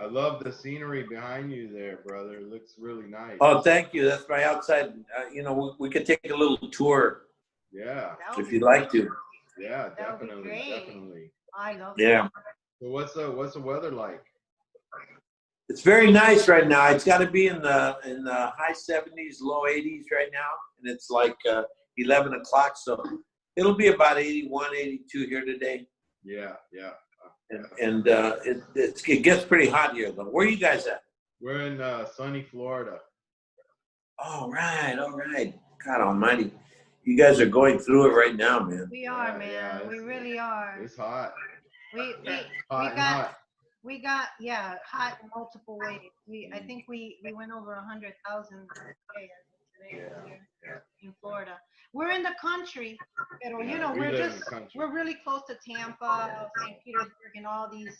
I love the scenery behind you there, brother. It looks really nice. Oh, thank you. That's my outside. We could take a little tour. Yeah. If you'd like to. Yeah, definitely. I love Yeah. So what's the weather like? It's very nice right now. It's got to be in the high 70s, low 80s right now, and it's like 11 o'clock. So it'll be about 81, 82 here today. Yeah. And it gets pretty hot here, though. Where are you guys at? We're in sunny Florida. All right. God almighty. You guys are going through it right now, man. We are, man. Yeah, we really are. It's hot. We got hot in multiple ways. I think we went over 100,000 today in Florida. We're in the country, but we're really close to Tampa, St. Petersburg, and all these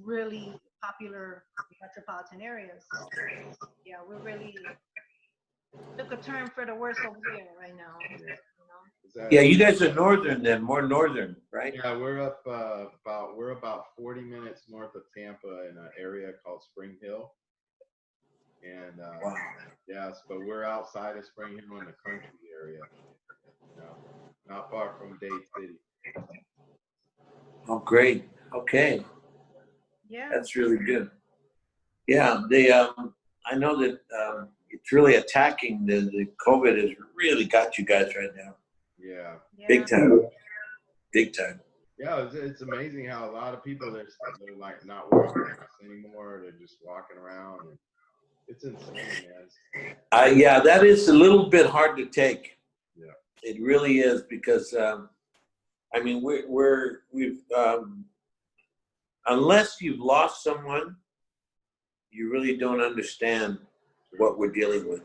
really popular metropolitan areas. Yeah, we really took a turn for the worse over here right now. Yeah, you guys are northern then, more northern, right? Yeah, we're about 40 minutes north of Tampa in an area called Spring Hill. And wow. yes, but we're outside of Spring Hill in the country area. Not far from Dade City. Oh, great. Okay. Yeah. That's really good. Yeah, I know that it's really attacking the COVID has really got you guys right now. Yeah. Big time. Yeah, it's amazing how a lot of people they're like not wearing masks anymore. They're just walking around. And it's insane, man. Yeah, that is a little bit hard to take. Yeah. It really is because I mean we've unless you've lost someone, you really don't understand what we're dealing with.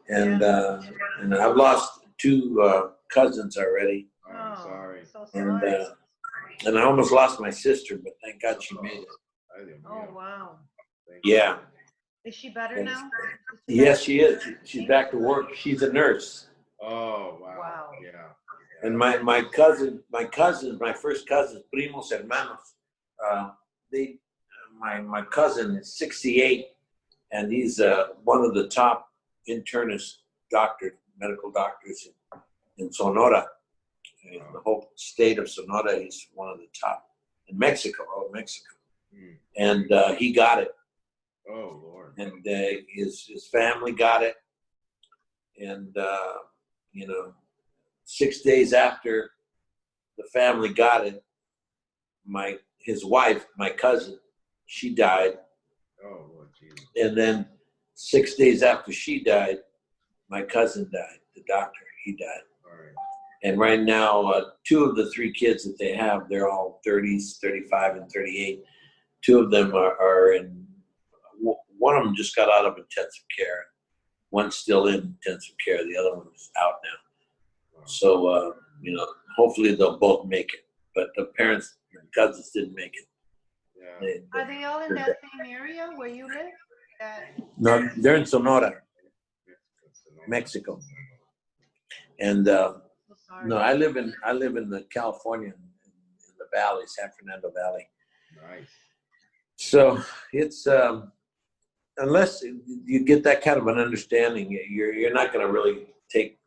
And I've lost two cousins already. Oh, I'm sorry. So sorry. And I almost lost my sister, but thank God she made it. Oh, wow. Yeah. Is she better now? Yes, she is. She's back to work. She's a nurse. Oh, wow. Yeah. And my first cousins, primos hermanos, my cousin is 68, and he's one of the top internist medical doctors in Sonora. In the whole state of Sonora, he's one of the top. In Mexico. And he got it. Oh, Lord. And his family got it. And, 6 days after the family got it, his wife, my cousin, she died. Oh, Lord Jesus. And then 6 days after she died, my cousin died. The doctor, he died. All right. And right now, two of the three kids that they have, they're all 30s, 35 and 38. Two of them are in, one of them just got out of intensive care. One's still in intensive care. The other one's out now. Wow. So, hopefully they'll both make it. But the parents, the cousins didn't make it. Yeah. Are they all in that same area where you live? No, they're in Sonora, Mexico. And no, I live in the California, in the valley, San Fernando Valley. Nice. So it's unless you get that kind of an understanding, you're not going to really take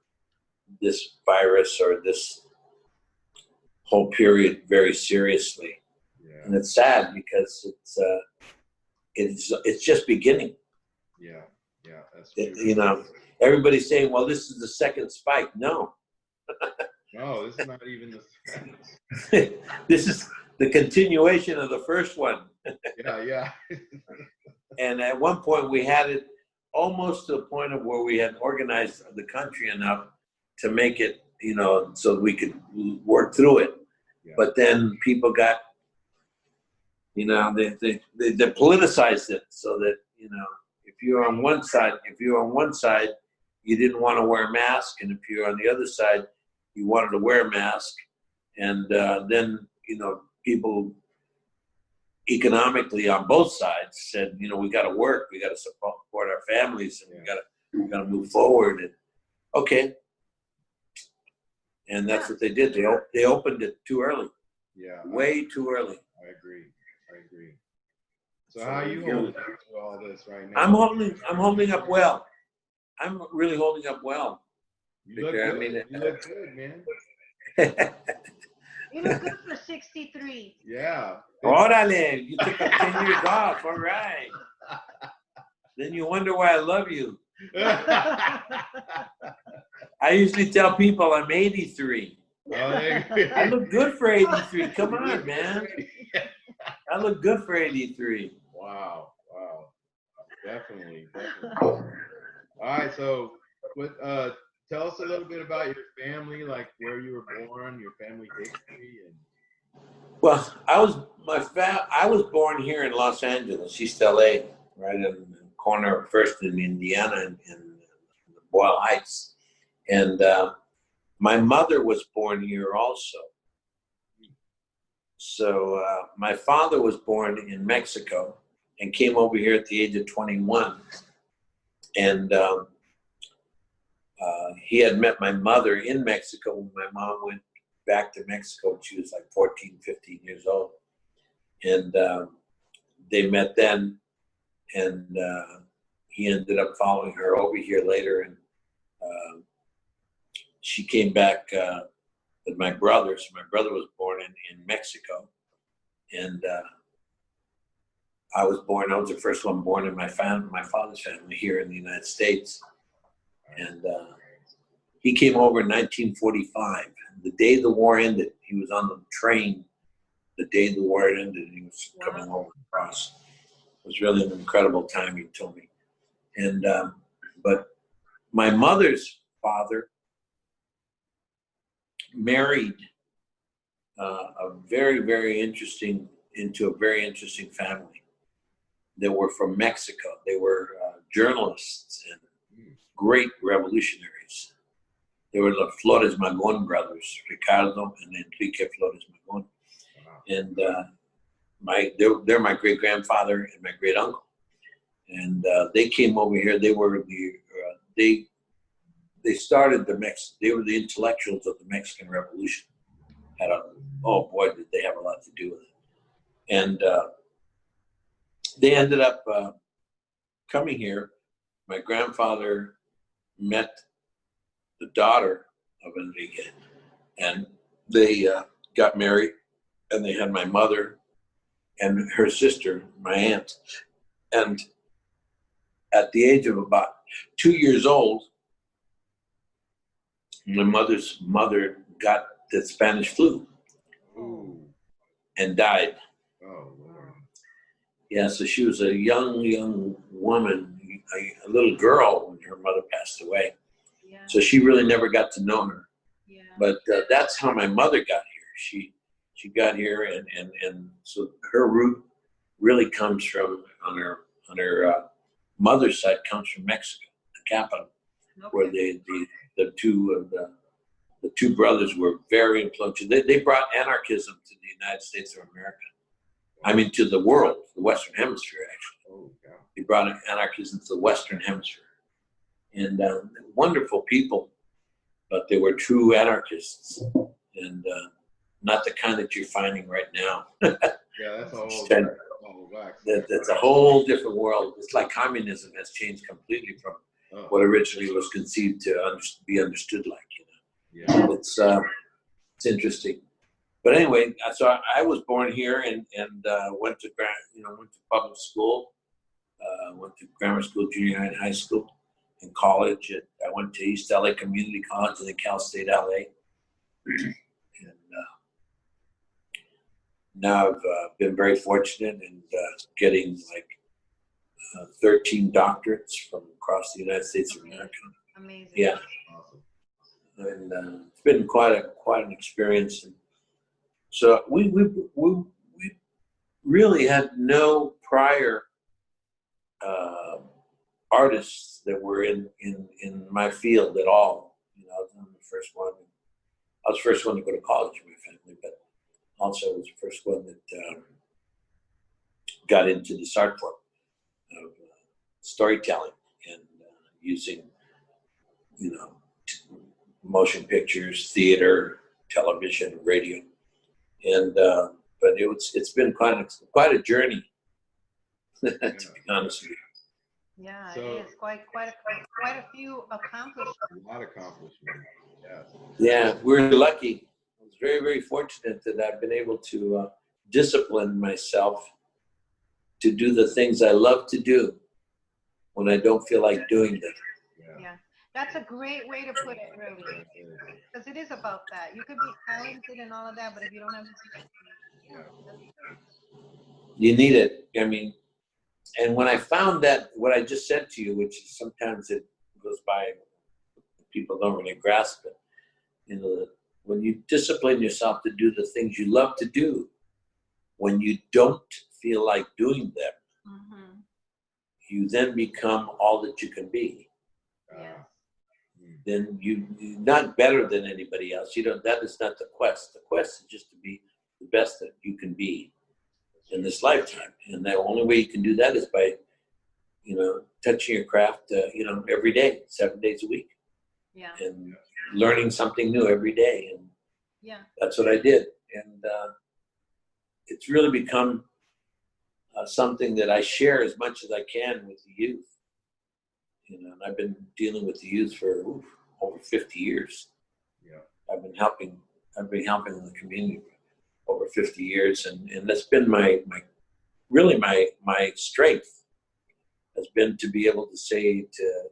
this virus or this whole period very seriously. Yeah. And it's sad because it's just beginning. Yeah, that's true. Everybody's saying, well, this is the second spike. No. No, this is not even the This is the continuation of the first one. Yeah. And at one point we had it almost to the point of where we had organized the country enough to make it, so we could work through it. Yeah. But then people got, they politicized it so that, if you're on one side, you didn't want to wear a mask, and if you're on the other side, you wanted to wear a mask, and then people economically on both sides said, we got to work, we got to support our families, and we got to move forward. And okay, and that's what they did. They opened it too early. Yeah. Way too early. I agree. So how are you holding up to all this right now? I'm holding up well. I'm really holding up well. You look good. You look good, man. You look good for 63. Yeah. Orale, you took 10 years off. All right. Then you wonder why I love you. I usually tell people I'm 83. I look good for 83. Come on, man. I look good for 83. Wow. Definitely. All right, so tell us a little bit about your family, like where you were born, your family history, and. Well, I was born here in Los Angeles, East LA, right in the corner of First and Indiana in Boyle Heights, and my mother was born here also. So my father was born in Mexico and came over here at the age of 21, and he had met my mother in Mexico when my mom went back to Mexico when she was like 14, 15 years old. And they met then, and he ended up following her over here later. And she came back with my brother. So my brother was born in Mexico. And I was the first one born in my father's family here in the United States. And he came over in 1945. The day the war ended, he was on the train. The day the war ended, he was coming over across. It was really an incredible time, he told me. And but my mother's father married a very, very interesting family. They were from Mexico. They were journalists and great revolutionaries. They were the Flores Magón brothers, Ricardo and Enrique Flores Magón. And they're my great grandfather and my great uncle. And they came over here. They were they started they were the intellectuals of the Mexican Revolution. Oh boy, did they have a lot to do with it. And they ended up coming here. My grandfather met the daughter of Enrique, and they got married, and they had my mother and her sister, my aunt. And at the age of about 2 years old, my mother's mother got the Spanish flu. Ooh. And died. Oh, Lord. Yeah, so she was a young woman, a little girl when her mother passed away. Yeah. So she really never got to know her. Yeah. But that's how my mother got here. She got here, and so her root really comes from on her mother's side comes from Mexico, the capital, where the two brothers were very influential. They brought anarchism to the United States of America. I mean, to the world, the Western Hemisphere, actually. Oh, yeah. They brought anarchism to the Western Hemisphere. And wonderful people, but they were true anarchists, and not the kind that you're finding right now. Yeah, that's a whole that's a whole different world. It's like communism has changed completely from what originally was conceived to be understood like. Yeah. It's interesting. But anyway, so I was born here and went to public school, went to grammar school, junior high, and high school, and college. I went to East LA Community College and then Cal State LA. And now I've been very fortunate in getting 13 doctorates from across the United States of America. Amazing. Yeah. Awesome. And it's been quite an experience. And so we really had no prior artists that were in my field at all. I was the first one. I was the first one to go to college in my family, but also was the first one that got into this art form of storytelling and using, motion pictures, theater, television, radio, and but it's been quite a journey, to be honest with you. Yeah, So- it is quite a few accomplishments. A lot of accomplishments. Yes. Yeah, we're lucky. I was very, very fortunate that I've been able to discipline myself to do the things I love to do when I don't feel like doing them. Yeah, that's a great way to put it, really, because it is about that. You could be talented and all of that, but if you don't have the discipline, that's true. You need it. I mean, and when I found that, what I just said to you, which is sometimes it goes by, people don't really grasp it. When you discipline yourself to do the things you love to do, when you don't feel like doing them, Mm-hmm. you then become all that you can be. Yes. Then you're not better than anybody else. That is not the quest. The quest is just to be the best that you can be in this lifetime. And the only way you can do that is by, touching your craft, every day, 7 days a week. Yeah. And learning something new every day. And that's what I did. And it's really become something that I share as much as I can with the youth. And I've been dealing with the youth for over 50 years. Yeah. I've been helping in the community for over 50 years, and that's been my strength has been to be able to say to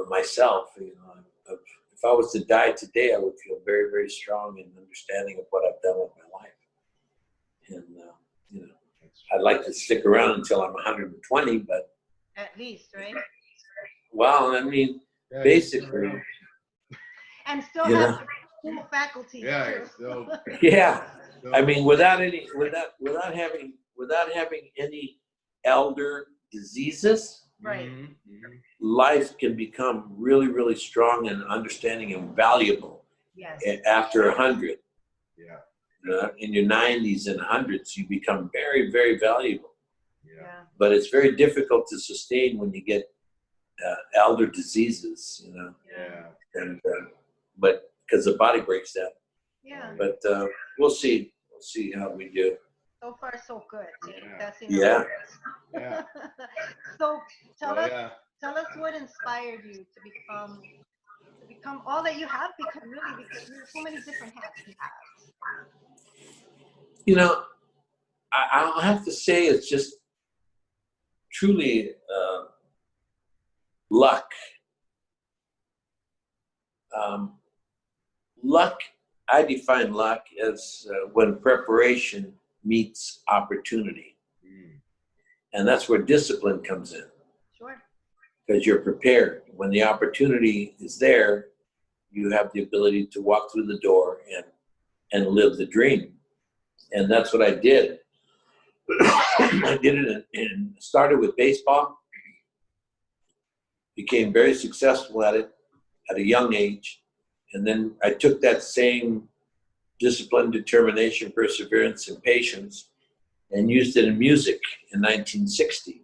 myself, if I was to die today, I would feel very, very strong in understanding of what I've done with my life. And I'd like to stick around until I'm 120, but At least, right? well, I mean, basically, And still You have full faculty. Yeah, too. so, yeah. so I mean, without having any elder diseases, Right. life can become really, really strong and understanding and valuable. Yes. After 100. Yeah. In your 90s and 100s, you become very, very valuable. Yeah. But it's very difficult to sustain when you get elder diseases, Yeah. and but because the body breaks down. Yeah. But we'll see. We'll see how we do. So far, so good. Yeah. That's Yeah. enough. Yeah. So tell us Yeah. what inspired you to become all that you have become, really, because there's so many different hats you have. I'll have to say it's just truly luck. Luck, I define luck as when preparation meets opportunity. And that's where discipline comes in. Sure. Because you're prepared. When the opportunity is there, you have the ability to walk through the door and live the dream. And that's what I did. I did it and started with baseball, became very successful at it at a young age. And then I took that same discipline, determination, perseverance, and patience and used it in music in 1960.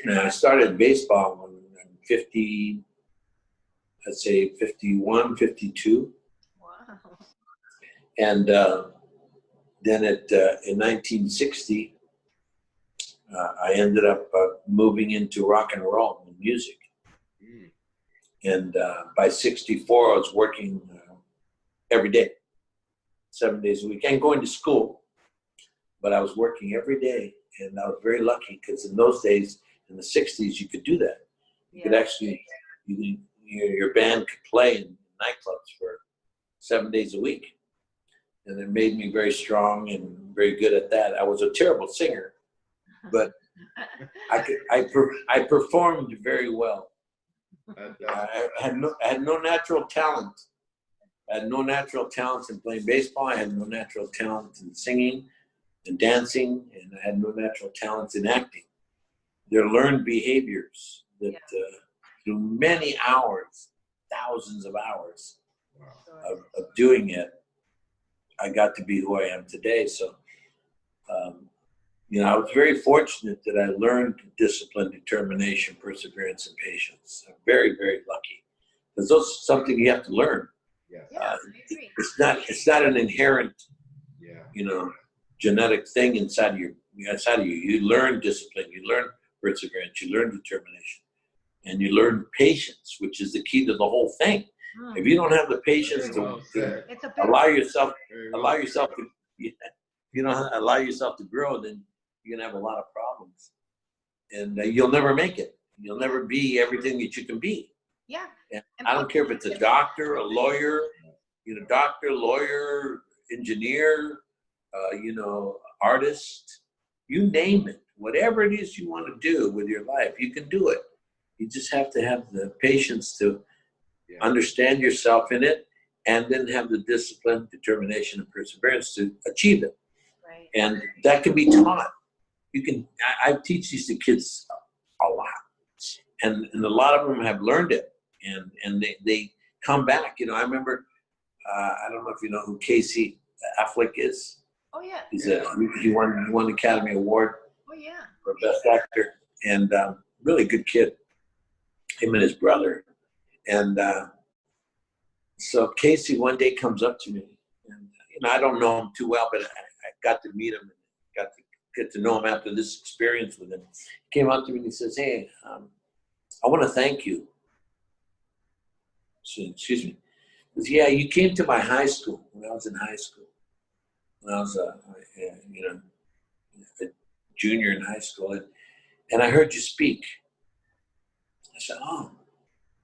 And I started baseball when I'm 50, I'd say 51, 52. Wow. And then in 1960, I ended up moving into rock and roll and music. And by 64, I was working every day, 7 days a week, and going to school. But I was working every day, and I was very lucky because in those days, in the 60s, you could do that. You could actually, your band could play in nightclubs for 7 days a week. And it made me very strong and very good at that. I was a terrible singer, but I performed very well. I had no natural talent. I had no natural talent in playing baseball. I had no natural talent in singing and dancing, and I had no natural talent in acting. They're learned behaviors that through many hours, thousands of hours of doing it, I got to be who I am today. So, I was very fortunate that I learned discipline, determination, perseverance, and patience. I'm very, very lucky because those are something you have to learn. Yes. Yeah, I agree. It's not an inherent, Yeah. genetic thing inside of you. You learn discipline, you learn perseverance, you learn determination, and you learn patience, which is the key to the whole thing. If you don't have the patience to It's a bit allow yourself to, if you don't allow yourself to grow, then you're gonna have a lot of problems, and you'll never make it. You'll never be everything that you can be. Yeah. And I don't care if it's a doctor, a lawyer, doctor, lawyer, engineer, artist, you name it. Whatever it is you want to do with your life, you can do it. You just have to have the patience to understand yourself in it, and then have the discipline, determination, and perseverance to achieve it. Right. And that can be taught. I teach these to kids a lot. And a lot of them have learned it, and they come back. I remember, I don't know if you know who Casey Affleck is. Oh yeah. He won the Academy Award Oh yeah. for Best Actor, and really good kid. Him and his brother, and so Casey one day comes up to me, and I don't know him too well, but I got to meet him, and got to get to know him after this experience with him. He came up to me and he says, "Hey, I want to thank you." So, excuse me. He says, "Yeah, you came to my high school when I was in high school. When I was a junior in high school, and I heard you speak." I said, "Oh,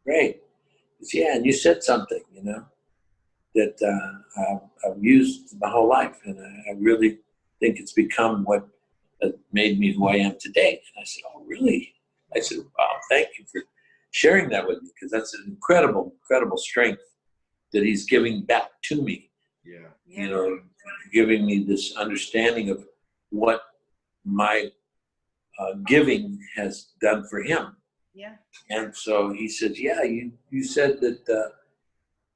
great." He said, "Yeah, and you said something, that I've used my whole life, and I really think it's become what made me who I am today." And I said, "Oh, really?" I said, "Wow, thank you for sharing that with me, because that's an incredible, incredible strength that he's giving back to me." Yeah. Giving me this understanding of what my giving has done for him. Yeah. And so he says, "Yeah, you said that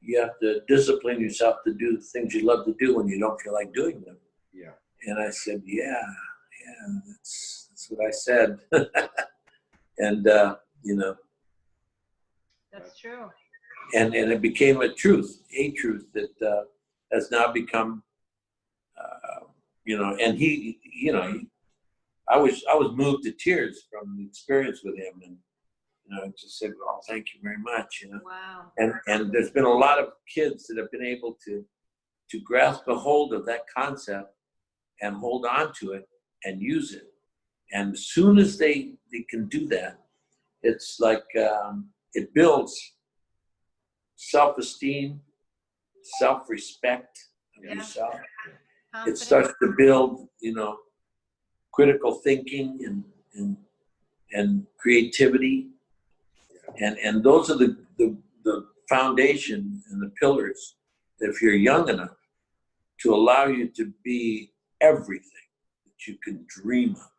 you have to discipline yourself to do the things you love to do when you don't feel like doing them." Yeah. And I said, yeah, that's what I said. And That's true. and it became a truth that has now become, and I was moved to tears from the experience with him, and I just said, "Well, thank you very much." Wow. And there's been a lot of kids that have been able to grasp a hold of that concept and hold on to it and use it. And as soon as they can do that, it's like it builds self-esteem, self-respect of yourself. It starts to build, critical thinking and creativity. And those are the foundation and the pillars, if you're young enough, to allow you to be everything that you can dream of.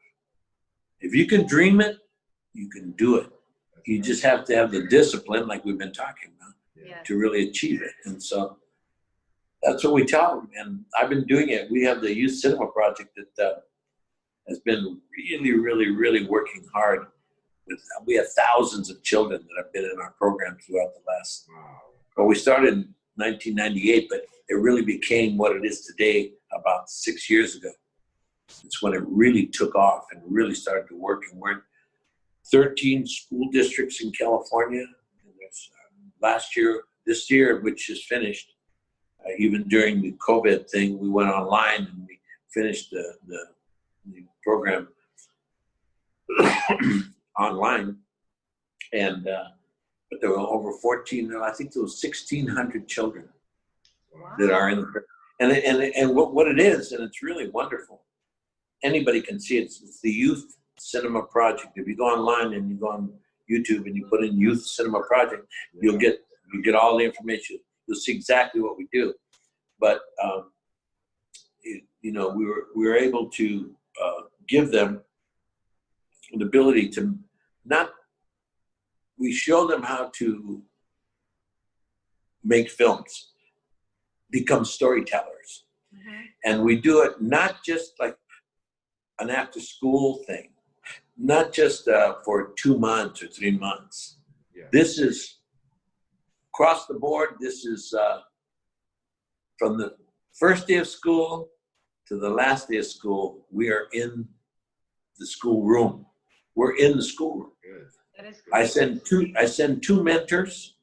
If you can dream it, you can do it. You just have to have the discipline, like we've been talking about, to really achieve it. And so that's what we tell them. And I've been doing it. We have the Youth Cinema Project that has been really, really, really working hard. We have thousands of children that have been in our program throughout the last. Well, we started in 1998, but it really became what it is today about 6 years ago. It's when it really took off and really started to work. And we're in 13 school districts in California. And there's, this year, which is finished, even during the COVID thing, we went online and we finished the program online. And but there were over 14, I think there was 1,600 children that are in the, and what it is, and it's really wonderful. Anybody can see it. It's the Youth Cinema Project. If you go online and you go on YouTube and you put in Youth Cinema Project, you'll get all the information. You'll see exactly what we do. But we were able to give them an ability to we show them how to make films, become storytellers. And we do it not just like an after-school thing, not just for 2 months or 3 months. Yeah. This is across the board. This is from the first day of school to the last day of school. We are in the school room. We're in the schoolroom. Good. That is I great. send two mentors,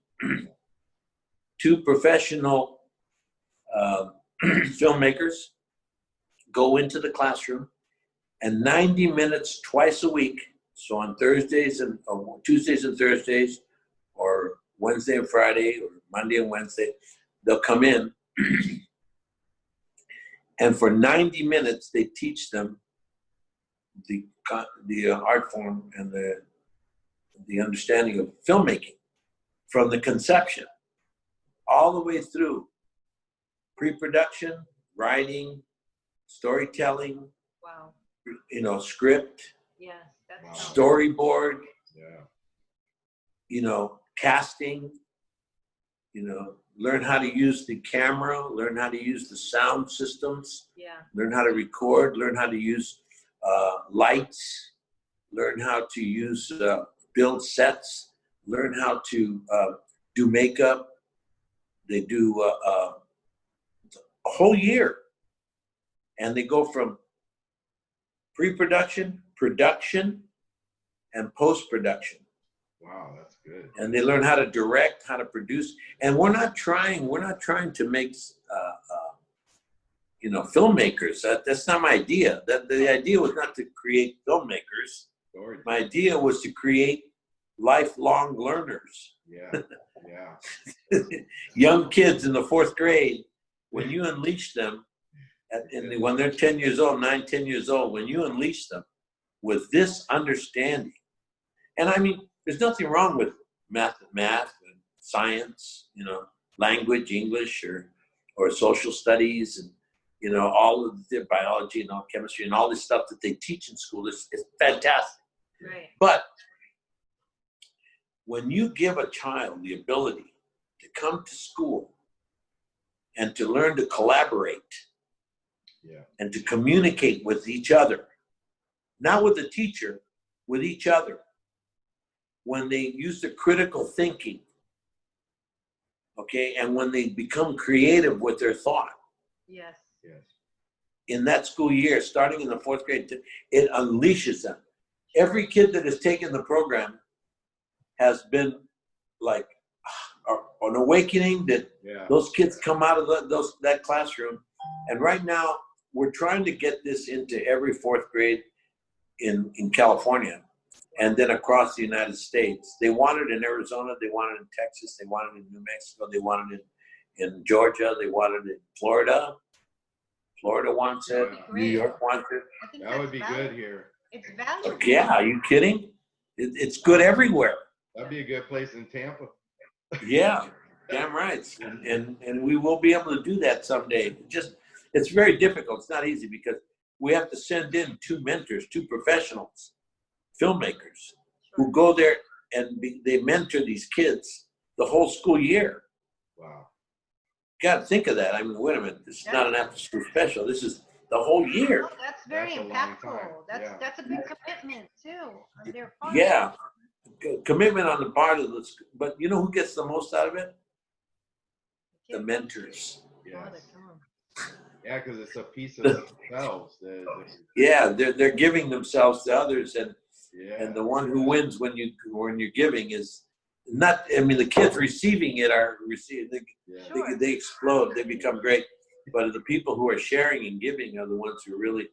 two professional filmmakers go into the classroom, and 90 minutes twice a week. So on Thursdays and Tuesdays and Thursdays, or Wednesday and Friday, or Monday and Wednesday, they'll come in, and for 90 minutes they teach them the art form and the understanding of filmmaking from the conception all the way through pre-production, writing, storytelling, Wow. Script, Yes, that's Wow. storyboard, Yeah. casting, learn how to use the camera, learn how to use the sound systems, yeah. learn how to record, learn how to use lights, learn how to use build sets, learn how to do makeup. They do a whole year, and they go from pre-production, production, and post-production. Wow, that's good. And they learn how to direct, how to produce. And we're not trying to make filmmakers. That's not my idea. The idea was not to create filmmakers. Story. My idea was to create lifelong learners. Yeah. Yeah. Young kids in the 4th grade, when you unleash them, when they're 10 years old, 9, 10 years old, when you unleash them with this understanding, and I mean, there's nothing wrong with math and science, language, English, or social studies, and all of the biology and all chemistry and all this stuff that they teach in school is fantastic. Right. But when you give a child the ability to come to school and to learn to collaborate, and to communicate with each other, not with the teacher, with each other, when they use the critical thinking, okay, and when they become creative with their thought. Yes. Yes. In that school year, starting in the 4th grade, it unleashes them. Every kid that has taken the program has been like an awakening that those kids come out of that classroom. And right now, we're trying to get this into every 4th grade in California and then across the United States. They want it in Arizona, they want it in Texas, they want it in New Mexico, they want it in Georgia, they want it in Florida. Florida wants it, New York wants it. That would be good here. It's valuable. Yeah, are you kidding? It's good everywhere. That'd be a good place in Tampa. Yeah, damn right. And we will be able to do that someday. It's very difficult. It's not easy because we have to send in 2 mentors, 2 professionals, filmmakers, who go there and they mentor these kids the whole school year. Wow. Got to think of that. I mean, wait a minute. This is not an after-school special. This is the whole year. Oh, that's very That's a long impactful. time. That's a big commitment too on their part. Yeah. Commitment on the part of the school. But you know who gets the most out of it? The mentors. Yes. Yeah, because it's a piece of themselves. Yeah, they're giving themselves to others, and the one who wins when you're giving is not. I mean, the kids receiving it are receiving. They explode. They become great. But the people who are sharing and giving are the ones who really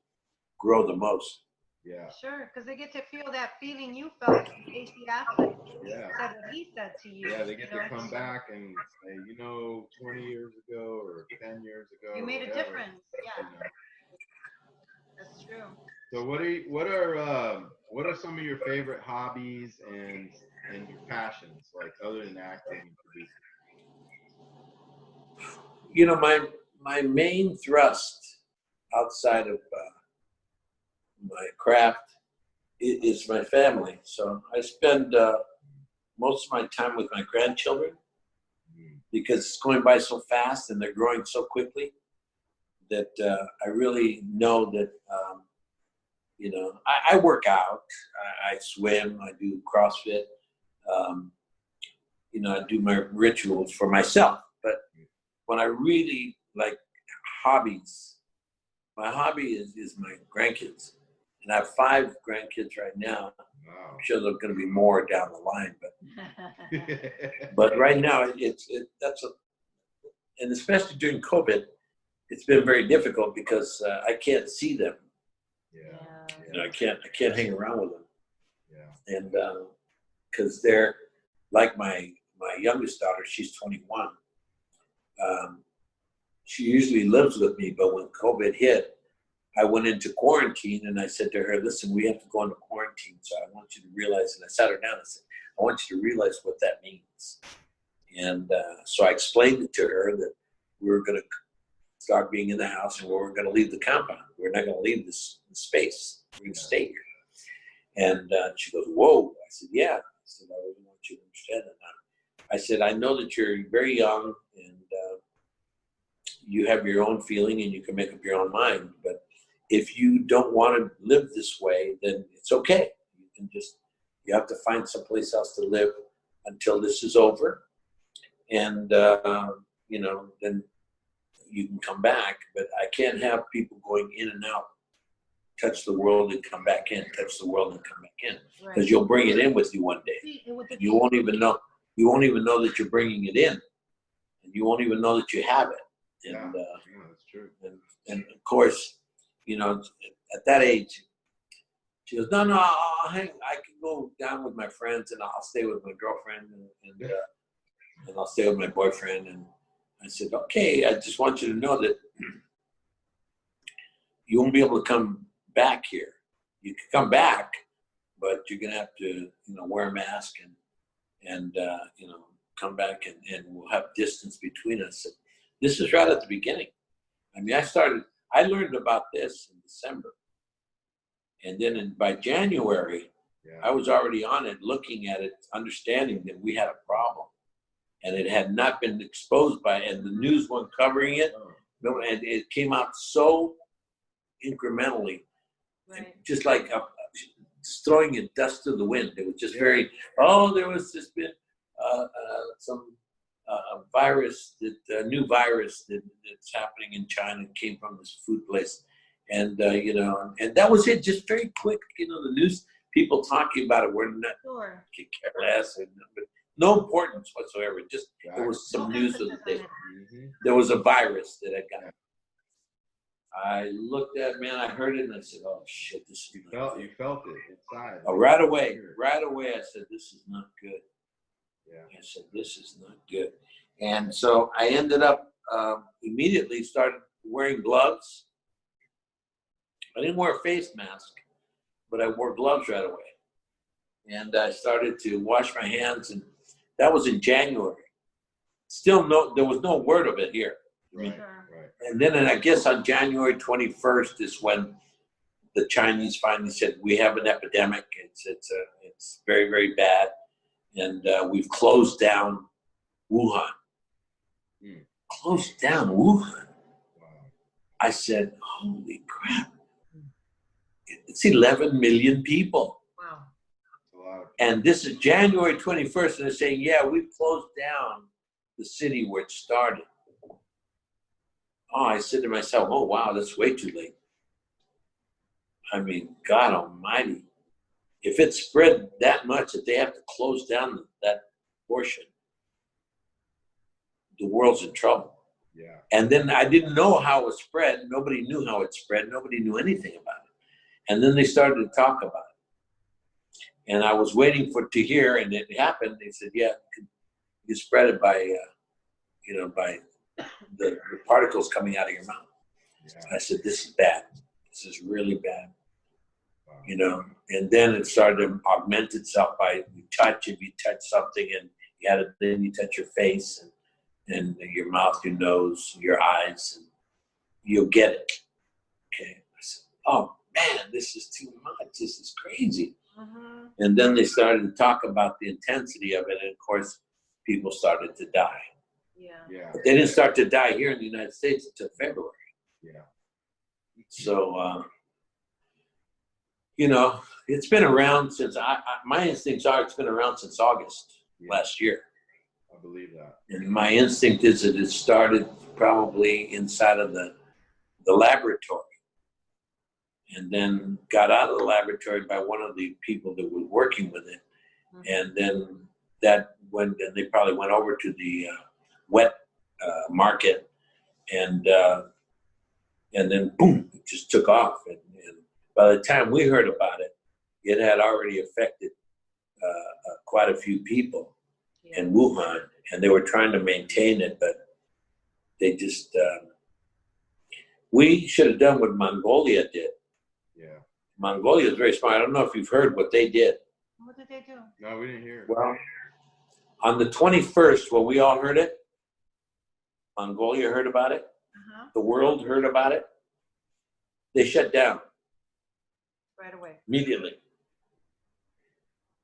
grow the most. Yeah. Sure, because they get to feel that feeling you felt, Casey Affleck. Yeah. Said what he said to you. Yeah, they get to come back and say, 20 years ago or 10 years ago. You made a whatever. difference. Yeah. That's true. So what are some of your favorite hobbies and your passions, like other than acting and producing? My main thrust outside of my craft is my family. So I spend most of my time with my grandchildren because it's going by so fast and they're growing so quickly that I really know that, you know, I work out, I swim, I do CrossFit, you know, I do my rituals for myself. But when I really like hobbies, my hobby is my grandkids. And I have 5 grandkids right now. Wow. I'm sure there's going to be more down the line, but right now and especially during COVID, it's been very difficult because I can't see them. Yeah. You know, I can't hang around with them. Yeah. And because they're like my youngest daughter, she's 21. She usually lives with me, but when COVID hit, I went into quarantine and I said to her, listen, we have to go into quarantine. So I want you to realize, and I sat her down and said, I want you to realize what that means. And so I explained it to her that we were going to start being in the house and we weren't going to leave the compound. We're not going to leave this space. We're going to stay here. And she goes, whoa. I said, yeah. I said, I really want you to understand that now. I said, I know that you're very young and you have your own feeling and you can make up your own mind. But if you don't want to live this way, then it's okay. You have to find someplace else to live until this is over. And, you know, then you can come back. But I can't have people going in and out, touch the world and come back in, touch the world and come back in. Because you'll bring it in with you one day. You won't even know. You won't even know that you're bringing it in. And you won't even know that you have it. And, that's true. And of course, you know, at that age, she goes, no, I can go down with my friends and I'll stay with my girlfriend and I'll stay with my boyfriend. And I said, okay, I just want you to know that you won't be able to come back here. You can come back, but you're going to have to, you know, wear a mask and you know, come back and we'll have distance between us. And this is right at the beginning. I mean, I learned about this in December. And then by January, I was already on it, looking at it, understanding that we had a problem. And it had not been exposed and the news wasn't covering it. And it came out so incrementally, just like throwing it dust to the wind. It was just there was just been some virus, a new virus that's happening in China. It came from this food place. And, you know, and that was it, just very quick. You know, the news, people talking about it were not care less, but no importance whatsoever. Just there was some news of the day. There was a virus that had gotten. I looked at it, man, I heard it, and I said, oh, shit, this is not good. You felt it inside. Oh, right away, I said, this is not good. Yeah. I said, this is not good. And so I ended up immediately started wearing gloves. I didn't wear a face mask, but I wore gloves right away. And I started to wash my hands, and that was in January. Still there was no word of it here. Right. And then I guess on January 21st is when the Chinese finally said, we have an epidemic. It's very, very bad. And we've closed down Wuhan. Closed down Wuhan. Wow. I said, holy crap. It's 11 million people. Wow. That's a lot of And this is January 21st, and they're saying, yeah, we've closed down the city where it started. Oh, I said to myself, oh, wow, that's way too late. I mean, God almighty. If it spread that much that they have to close down that portion, the world's in trouble. Yeah. And then I didn't know how it spread. Nobody knew how it spread. Nobody knew anything about it. And then they started to talk about it. And I was waiting to hear, and it happened. They said, yeah, you spread it by, by the particles coming out of your mouth. Yeah. I said, this is bad. This is really bad. Wow. You know, and then it started to augment itself by you touch something, and then you touch your face and your mouth, your nose, your eyes, and you'll get it. Okay. I said, oh man, this is too much. This is crazy. Mm-hmm. And then they started to talk about the intensity of it, and of course, people started to die. Yeah. Yeah. But they didn't start to die here in the United States until February. Yeah. So, you know, it's been around since my instincts are it's been around since August last year. I believe that. And my instinct is that it started probably inside of the laboratory, and then got out of the laboratory by one of the people that was working with it. And then they probably went over to the wet market, and then boom, it just took off. And by the time we heard about it, it had already affected quite a few people in Wuhan, and they were trying to maintain it, but they just we should have done what Mongolia did. Yeah. Mongolia is very smart. I don't know if you've heard what they did. What did they do? No, we didn't hear. Well, on the 21st, when we all heard it, Mongolia heard about it, the world heard about it, they shut down. Right away. Immediately.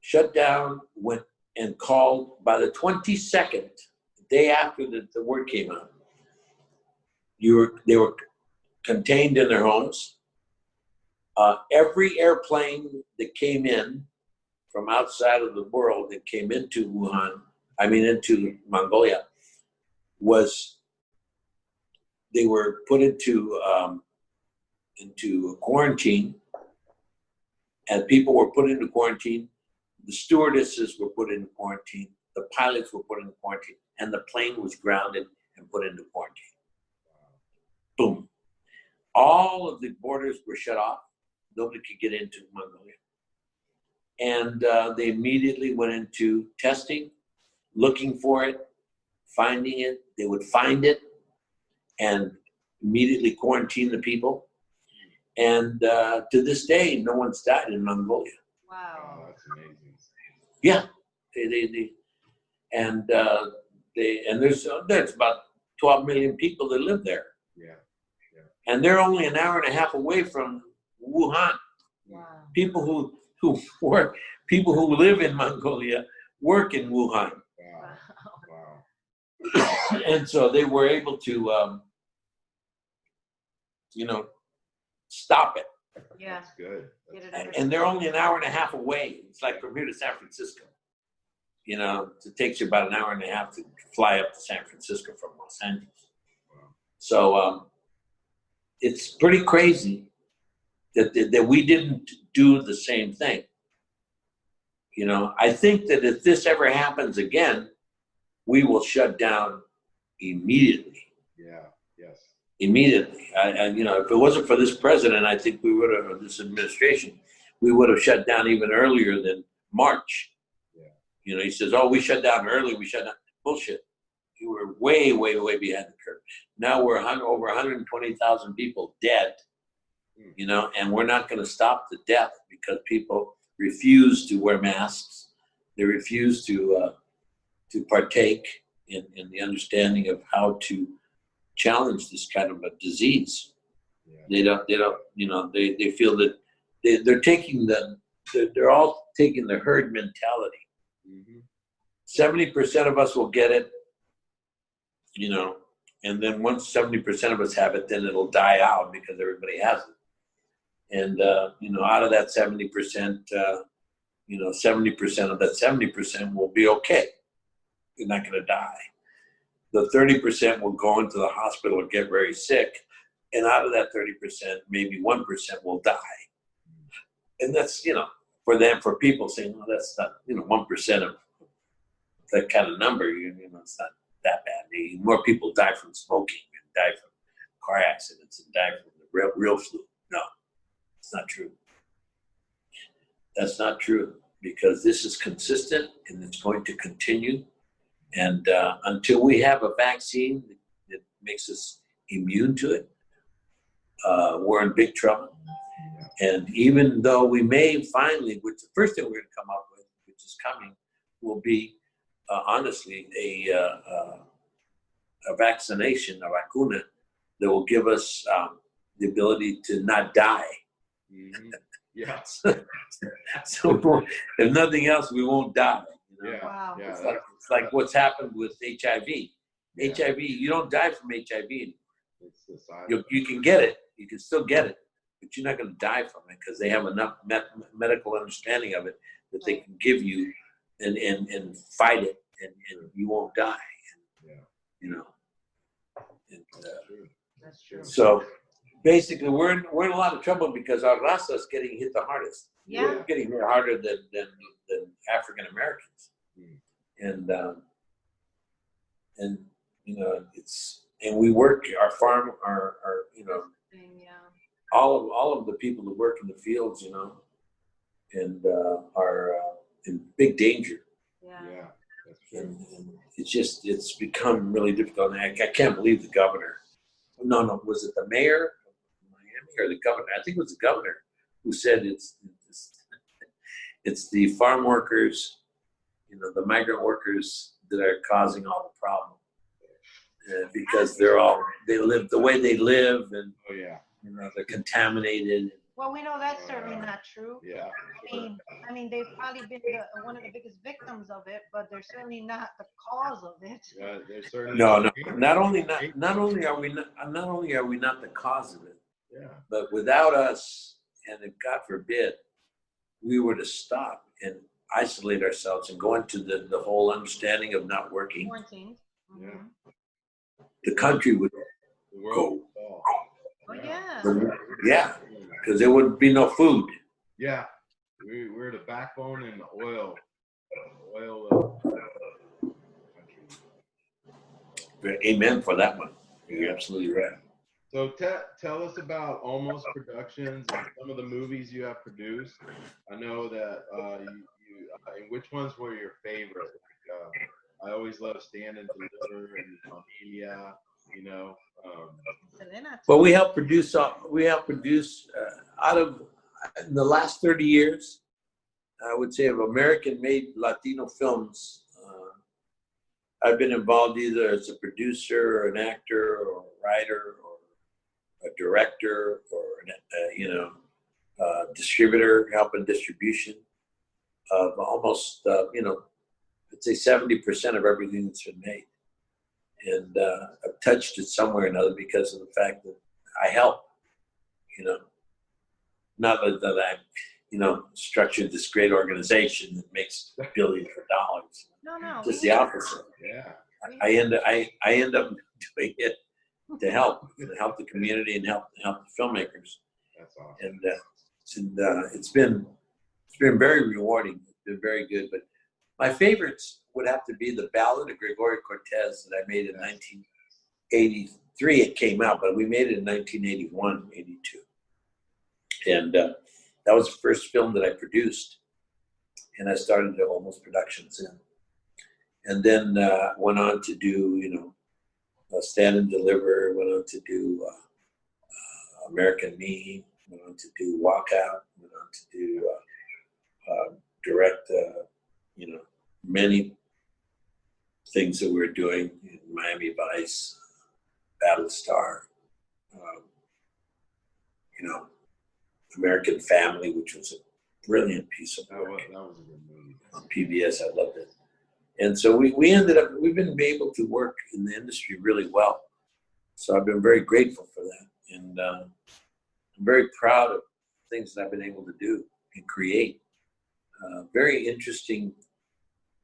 Shut down, went and called by the 22nd, the day after the word came out. They were contained in their homes. Every airplane that came in from outside of the world that came into into Mongolia, they were put into quarantine, and people were put into quarantine. The stewardesses were put into quarantine. The pilots were put into quarantine, and the plane was grounded and put into quarantine. Boom. All of the borders were shut off. Nobody could get into Mongolia. And they immediately went into testing, looking for it, finding it. They would find it and immediately quarantine the people. And to this day, no one's died in Mongolia. Wow. Oh, that's amazing. Yeah. There's about 12 million people that live there. Yeah. And they're only an hour and a half away from Wuhan. Wow. People who live in Mongolia work in Wuhan. Wow. And so they were able to, stop it. Yeah. That's good. Get it under And they're only an hour and a half away. It's like from here to San Francisco. It takes you about an hour and a half to fly up to San Francisco from Los Angeles. Wow. So it's pretty crazy that we didn't do the same thing. I think that if this ever happens again, we will shut down immediately. Yeah. Yes. Immediately. If it wasn't for this president, I think we would have, or this administration, we would have shut down even earlier than March. Yeah. He says, "Oh, we shut down early. We shut down." Bullshit. You were way, way, way behind the curve. Now we're over 120,000 people dead. And we're not going to stop the death because people refuse to wear masks. They refuse to partake in the understanding of how to challenge this kind of a disease. Yeah. They feel that they're all taking the herd mentality. 70% of us will get it, and then once 70% of us have it, then it'll die out because everybody has it. And, out of that 70%, 70% of that 70% will be okay. They're not going to die. The 30% will go into the hospital and get very sick. And out of that 30%, maybe 1% will die. And that's, for people saying, well, that's not, 1% of that kind of number, it's not that bad. More people die from smoking and die from car accidents and die from the real flu. No. It's not true. That's not true because this is consistent and it's going to continue. And until we have a vaccine that makes us immune to it, we're in big trouble. And even though we may finally, which the first thing we're going to come up with, which is coming, will be honestly a vaccination, a vacuna, that will give us the ability to not die. Yeah. So if nothing else, we won't die. Yeah. Wow. Yeah. It's like what's happened with HIV. Yeah. HIV, you don't die from HIV. It's the side You can get it. You can still get it, but you're not going to die from it because they have enough medical understanding of it that they can give you and fight it, and you won't die. And, you know. And, That's true. so basically, we're in a lot of trouble because our raza is getting hit the hardest. Yeah. We're getting hit harder than African Americans, and you know and we work our farm our you know all of the people that work in the fields, you know, and are in big danger. Yeah. That's true. And it's become really difficult. And I can't believe the governor. No, was it the mayor of Miami or the governor? I think it was the governor who said it's the farm workers, you know, the migrant workers that are causing all the problem, because they live the way they live, and you know, they're contaminated. Well, we know that's certainly not true. Yeah. I mean, they've probably been one of the biggest victims of it, but they're certainly not the cause of it. Yeah, they're certainly No. Not only are we not the cause of it, but without us, and if God forbid we were to stop and isolate ourselves and go into the whole understanding of not working, Quarantined. Mm-hmm. the country would go. Oh, Yeah, because there would be no food. Yeah, we're the backbone and the oil. Amen for that one. You're absolutely right. So tell us about Olmos Productions and some of the movies you have produced. I know that and which ones were your favorite? I always love Stand and Deliver and Familia, you know. Well, we help produce out of in the last 30 years, I would say, of American-made Latino films. I've been involved either as a producer or an actor or a writer or a director or distributor, helping distribution of almost I'd say 70% of everything that's been made. And I've touched it somewhere or another because of the fact that I help, you know. Not that I, structured this great organization that makes billions of dollars. No. Just the opposite. Yeah. I end up doing it to help the community and help the filmmakers. That's awesome. And it's been very rewarding. It's been very good. But my favorites would have to be the Ballad of Gregorio Cortez that I made in 1983. It came out, but we made it in 1981, 82. And that was the first film that I produced. And I started the Olmos Productions in. And then went on to do, Stand and Deliver, went on to do American Me, went on to do Walkout, went on to do direct, many things that we're doing in Miami Vice, Battlestar, American Family, which was a brilliant piece of work. That was a good movie. On PBS, I loved it. And so we've been able to work in the industry really well. So I've been very grateful for that. And I'm very proud of things that I've been able to do and create. Very interesting.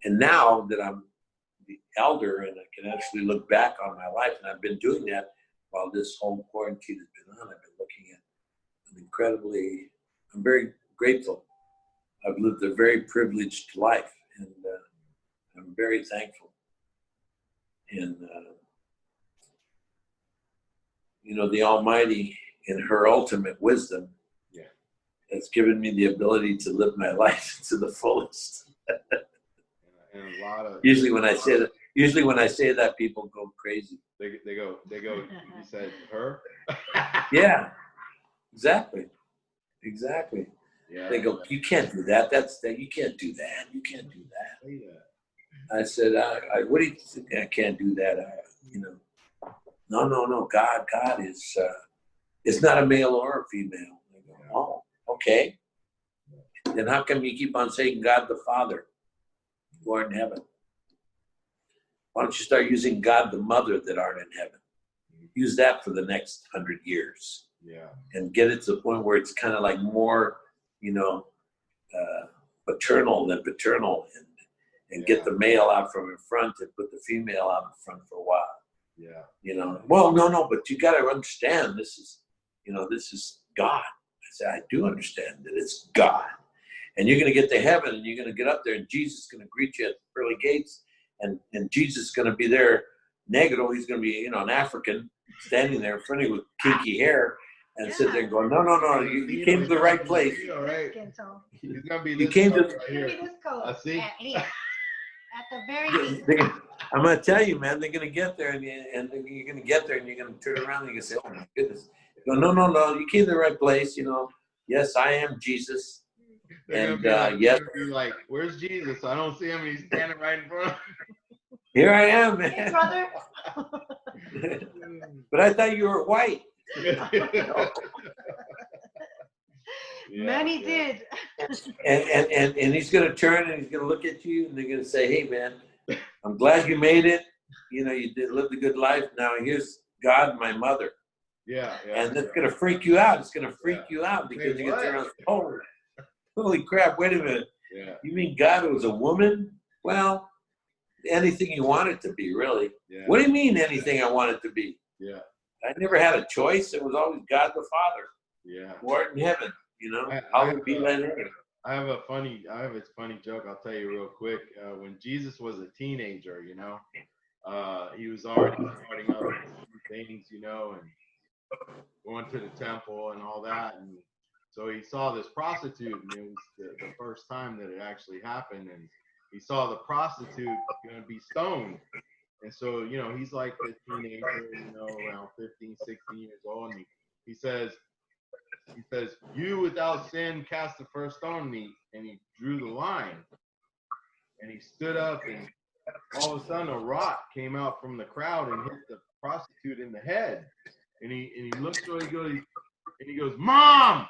And now that I'm the elder and I can actually look back on my life, and I've been doing that while this whole quarantine has been on, I've been looking at I'm very grateful. I've lived a very privileged life, and I'm very thankful. And, the Almighty, in her ultimate wisdom, has given me the ability to live my life to the fullest. And a lot of usually when I say that, people go crazy. They go. You said her? Yeah, exactly. Yeah. They go, you can't do that. You can't do that. You can't do that. I said, what do you think? I can't do that. No. God is, it's not a male or a female. They go, oh, okay. Then how come you keep on saying God the Father who art in heaven? Why don't you start using God the Mother that art in heaven? Use that for the next 100 years. Yeah. and get it to the point where it's kind of like more, maternal than paternal, and get the male out from in front and put the female out in front for a while. Yeah. Well, no, but you got to understand this is God. I said, I do understand that it's God. And you're going to get to heaven, and you're going to get up there, and Jesus is going to greet you at the pearly gates, and Jesus is going to be there, negro. He's going to be, an African standing there in front of you with kinky hair, and sit there and go, no, you came to the right place. Right. He's going to be you came to right here. I see. At the very least. I'm going to tell you, man, they're going to get there, and you're going to get there, and you're going to turn around, and you're going to say, oh, my goodness. Go, no, you came to the right place, Yes, I am Jesus. And yes, be like, where's Jesus? I don't see him. He's standing right in front. Here I am, man. Hey, brother. But I thought you were white. Many did. And he's going to turn, and he's going to look at you, and they're going to say, hey, man, I'm glad you made it. You lived a good life. Now here's God, my mother. Yeah. And it's going to freak you out. It's going to freak you out because you're going to turn around and say, holy crap, wait a minute. Yeah. You mean God was a woman? Well, anything you want it to be, really. Yeah. What do you mean anything I want it to be? Yeah. I never had a choice. It was always God the Father. Yeah. Who art in heaven, I have a funny joke I'll tell you real quick. When Jesus was a teenager, he was already starting up things, and going to the temple and all that. And so he saw this prostitute, and it was the first time that it actually happened. And he saw the prostitute going to be stoned. And so, he's like a teenager, around 15, 16 years old. And he says, you without sin cast the first stone on me. And he drew the line. And he stood up, and all of a sudden a rock came out from the crowd and hit the prostitute in the head. And he looks at her, he goes, Mom!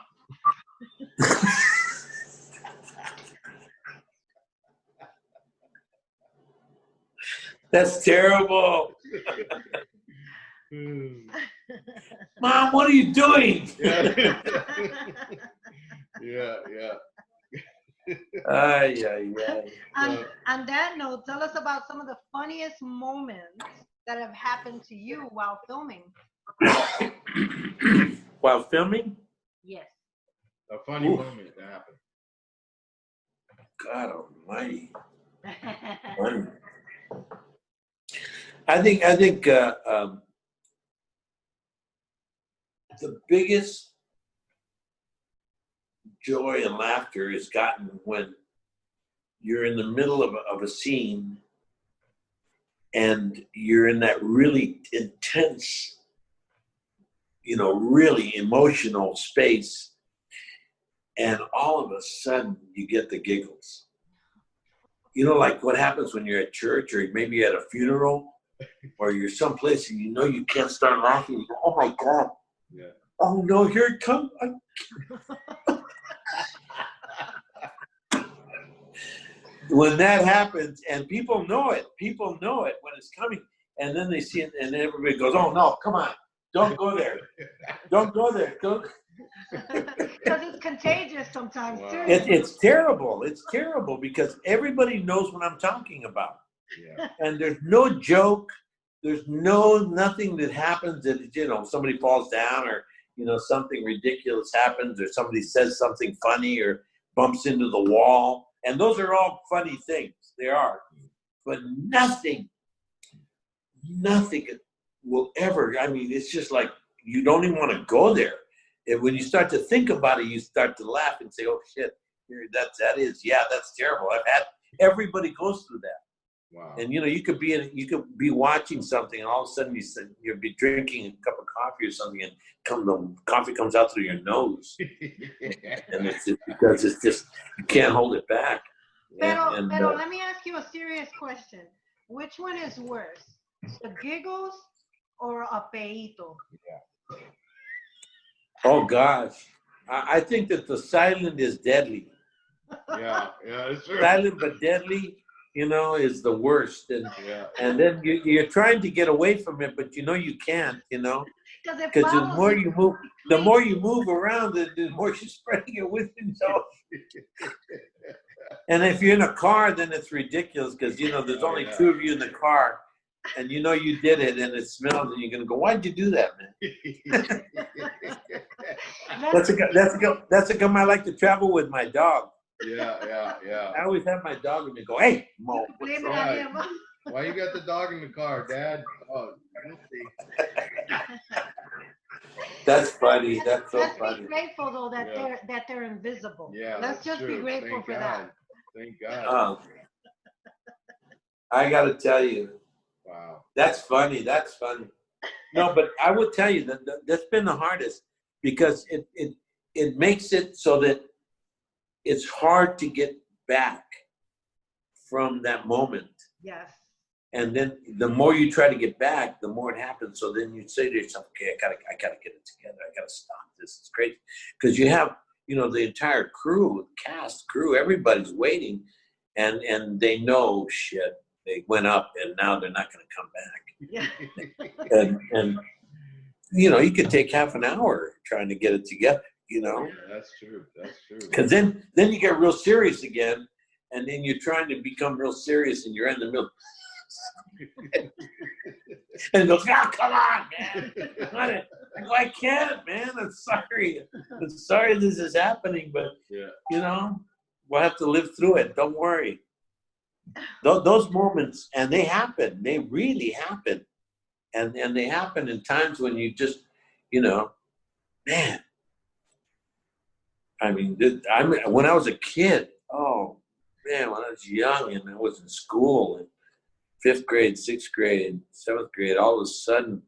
That's terrible. Mom, what are you doing? Yeah. On that note, tell us about some of the funniest moments that have happened to you while filming. While filming? Yes. A funny moment that happened. God almighty. Funny. I think the biggest joy and laughter is gotten when you're in the middle of a scene and you're in that really intense, really emotional space, and all of a sudden you get the giggles. Like what happens when you're at church or maybe at a funeral or you're someplace and you can't start laughing. You go, oh my God. Yeah. Oh no, here it comes. When that happens, and people know it when it's coming, and then they see it, and then everybody goes, oh no, come on, don't go there. Don't go there. Because it's contagious sometimes, too. It's terrible. It's terrible because everybody knows what I'm talking about. Yeah. And there's no joke. There's nothing that happens that, somebody falls down or, something ridiculous happens or somebody says something funny or bumps into the wall. And those are all funny things. They are. But nothing will ever, it's just like you don't even want to go there. And when you start to think about it, you start to laugh and say, oh shit, that's terrible. Everybody goes through that. Wow. And you could be watching something and all of a sudden you'll be drinking a cup of coffee or something and the coffee comes out through your nose. And it's just because you can't hold it back. Pero let me ask you a serious question. Which one is worse? The giggles or a peito? Yeah. Oh gosh. I think that the silent is deadly. Yeah, it's true. Silent but deadly. is the worst. And then you're trying to get away from it, but you can't, because the more you move around, the more you're spreading it with yourself. And if you're in a car, then it's ridiculous because there's only two of you in the car, and you did it, and it smells, and you're gonna go, "Why'd you do that, man?" That's a gum I like to travel with my dog. Yeah. I always have my dog with me. Go, "Hey, Mo, what's wrong?" Why you got the dog in the car, Dad? Oh, that's funny. That's so funny. Let's be grateful though that they're invisible. Yeah, let's just be grateful for that. Thank God. I got to tell you. Wow. That's funny. No, but I will tell you that's been the hardest because it makes it so that it's hard to get back from that moment. Yes. And then the more you try to get back, the more it happens. So then you say to yourself, "Okay, I gotta get it together. I gotta stop this. It's crazy," because you have the entire crew, cast, crew, everybody's waiting, and they know shit. They went up, and now they're not going to come back. Yeah. and you could take half an hour trying to get it together. Yeah, that's true. Because then you get real serious again, and then you're trying to become real serious, and you're in the middle. And it goes, "Oh, come on, man! I go, I can't, man. I'm sorry. I'm sorry this is happening, but we'll have to live through it. Don't worry." Those moments, and they happen. They really happen, and they happen in times when you just, man. I mean, when I was a kid, oh man, when I was young and I was in school, and 5th grade, 6th grade, 7th grade, all of a sudden,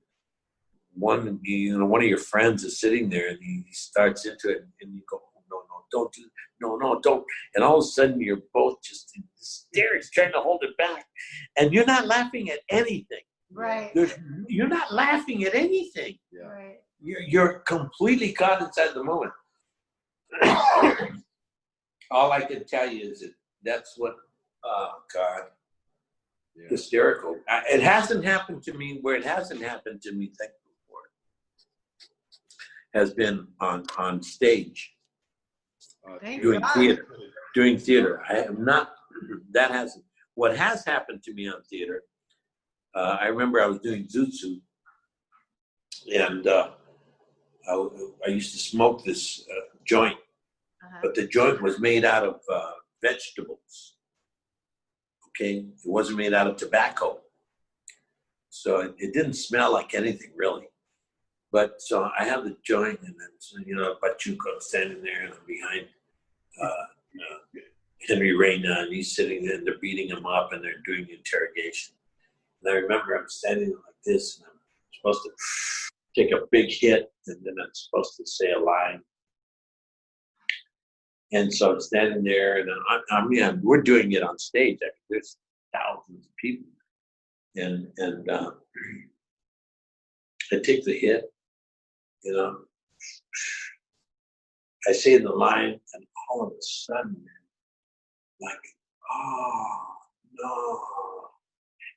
one of your friends is sitting there and he starts into it, and you go, "No, don't do, no, don't," and all of a sudden you're both just in hysterics, trying to hold it back, and you're not laughing at anything. Right. You're not laughing at anything. Yeah. Right. You're completely caught inside the moment. All I can tell you is that's what, oh God, hysterical. It hasn't happened to me. Where it hasn't happened to me, thankful for it, has been on stage. Doing theater. I have not. That hasn't. What has happened to me on theater? I remember I was doing Zootsu, and I used to smoke this joint, but the joint was made out of vegetables. Okay, it wasn't made out of tobacco, so it didn't smell like anything really. But so I have the joint, and then Pachuco standing there, and I'm behind Henry Reyna, and he's sitting there, and they're beating him up, and they're doing interrogation. And I remember I'm standing like this, and I'm supposed to take a big hit, and then I'm supposed to say a line. And so I'm standing there, and we're doing it on stage. There's thousands of people, and I take the hit, I say the line, and all of a sudden, like, oh no.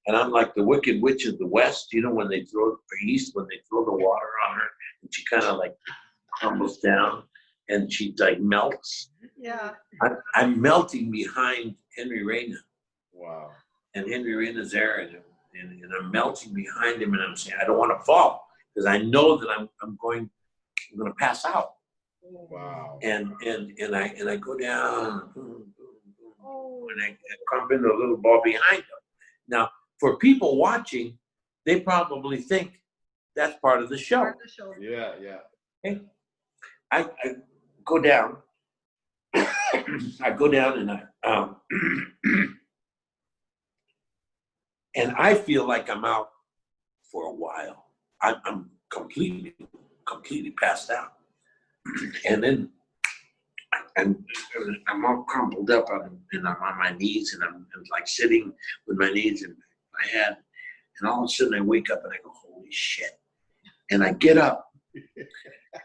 And I'm like the Wicked Witch of the West, when they throw the water on her, and she kind of like crumbles down, and she like melts. Yeah. I'm melting behind Henry Reyna. Wow. And Henry Reyna's there, and I'm melting behind him, and I'm saying, I don't want to fall, because I know that I'm going to pass out. Wow. And I go down, and I crump into a little ball behind him. Now, for people watching, they probably think that's part of the show. Yeah. Okay? I go down. I go down, and and I feel like I'm out for a while. I'm completely passed out, and then I'm all crumpled up, and I'm on my knees, and I'm like sitting with my knees in my head, and all of a sudden I wake up and I go, holy shit, and I get up,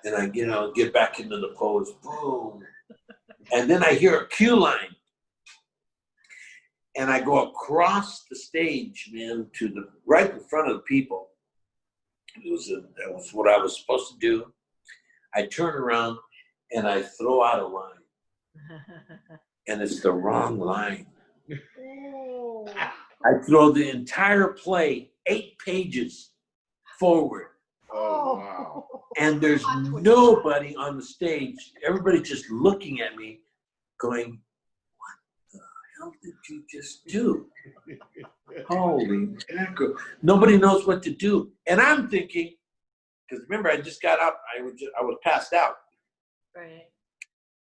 and I get back into the pose, boom, and then I hear a cue line, and I go across the stage, man, to the right in front of the people. That was what I was supposed to do. I turn around and I throw out a line, and it's the wrong line. Oh. I throw the entire play 8 pages forward. Oh, wow. And there's nobody on the stage. Everybody's just looking at me going, what the hell did you just do? Holy mackerel. Nobody knows what to do. And I'm thinking, because remember, I just got up. I was passed out. Right.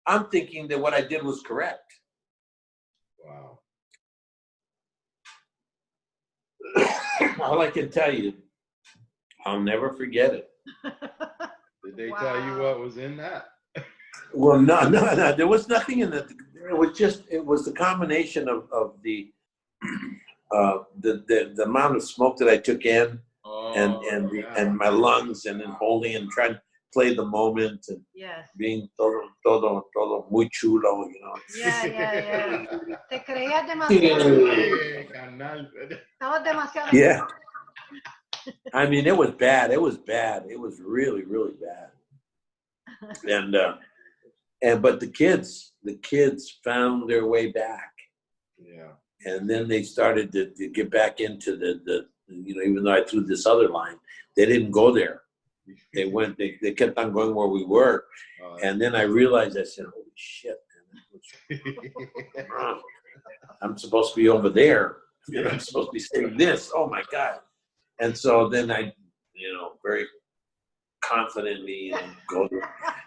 I'm thinking that what I did was correct. Wow. All I can tell you, I'll never forget it. Did they tell you what was in that? Well, no. There was nothing in it. It was the combination of the amount of smoke that I took in, and my lungs, and then holding and trying to play the moment, and being todo muy chulo, you know. Yeah. Te creías demasiado. Estabas demasiado. Yeah. I mean, it was bad. It was bad. It was really, really bad. But the kids found their way back. Yeah. And then they started to get back into the even though I threw this other line, they didn't go there. They kept on going where we were. And then I realized, I said, holy shit, man. I'm supposed to be over there. I'm supposed to be saying this. Oh my God. And so then I, very confidently go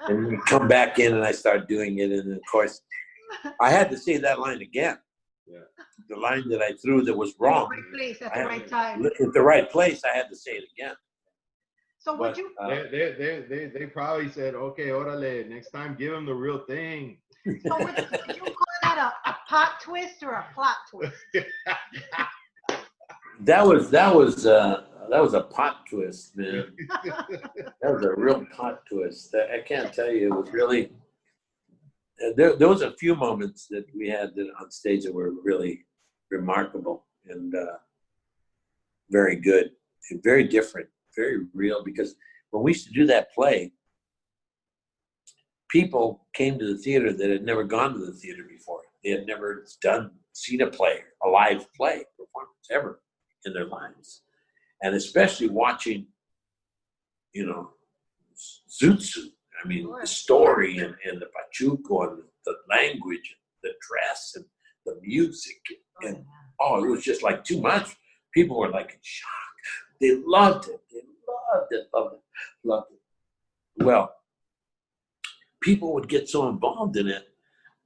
and come back in, and I start doing it. And of course, I had to say that line again. Yeah. The line that I threw that was wrong. Right place at the right time. At the right place, I had to say it again. So would you? They probably said, okay, orale, next time give them the real thing. So would you call that a pot twist or a plot twist? That was a pot twist, man. That was a real pot twist. I can't tell you. It was really. There was a few moments that we had on stage that were really remarkable and very good, and very different, very real. Because when we used to do that play, people came to the theater that had never gone to the theater before. They had never seen a live play performance ever in their lives, and especially watching, Zutsu. I mean, the story and the pachuco and the language, the dress and the music, and it was just like too much. People were like in shock. They loved it. They loved it. Well, people would get so involved in it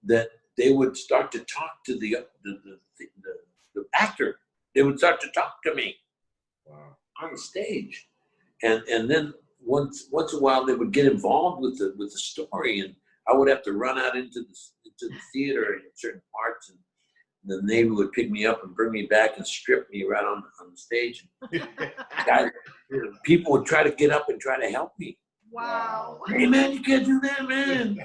that they would start to talk to the actor. They would start to talk to me on stage, and then once in a while they would get involved with the story, and I would have to run out into the theater in certain parts, and the Navy would pick me up and bring me back and strip me right on the stage. People would try to get up and try to help me. Wow. Hey man, you can't do that, man.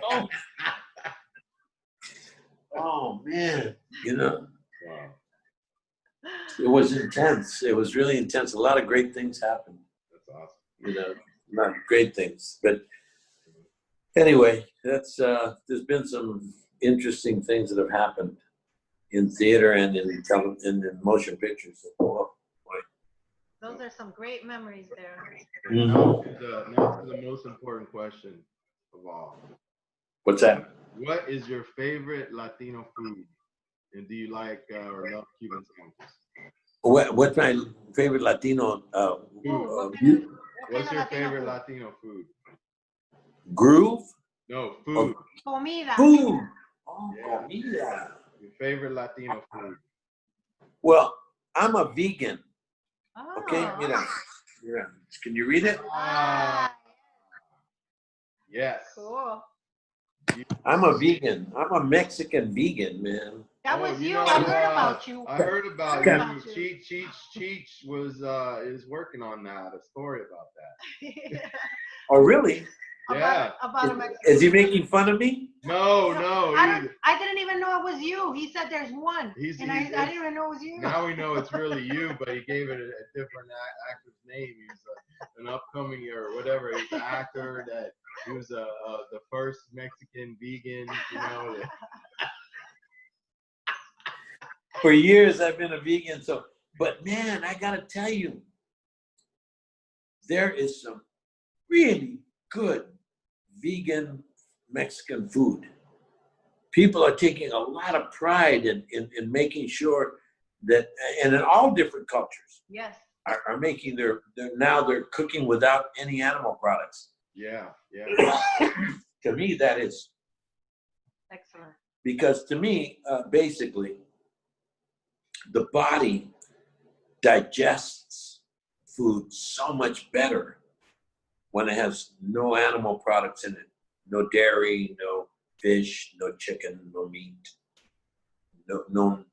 Oh man, Wow. It was intense. It was really intense. A lot of great things happened. That's awesome. Not great things, but anyway, that's there's been some interesting things that have happened in theater and in motion pictures. Oh, boy. Those are some great memories there. Mm-hmm. Now to the most important question of all. What's that? What is your favorite Latino food? And do you like or love Cuban sandwiches? What's my favorite Latino food? What's your favorite Latino food? Groove? No, food. Comida. Food. Oh, yeah. Comida. Your favorite Latino food? Well, I'm a vegan. Oh. Okay, can you read it? Yes. Cool. I'm a vegan. I'm a Mexican vegan, man. That was you. I heard about you. I heard about you. Cheech is working on that. A story about that. Oh, really? Yeah. about a Mexican. Is he making fun of me? No. I didn't even know it was you. He said there's one, and I didn't even know it was you. Now we know it's really you, but he gave it a different actor's name. He's an upcoming or whatever. He's an actor that he was the first Mexican vegan. You know. For years I've been a vegan. So, but man, I gotta tell you, there is some really good vegan Mexican food. People are taking a lot of pride in making sure that, and in all different cultures, Yes, are making they're cooking without any animal products. Yeah. To me, that is excellent. because to me, basically, the body digests food so much better when it has no animal products in it, no dairy, no fish, no chicken, no meat, no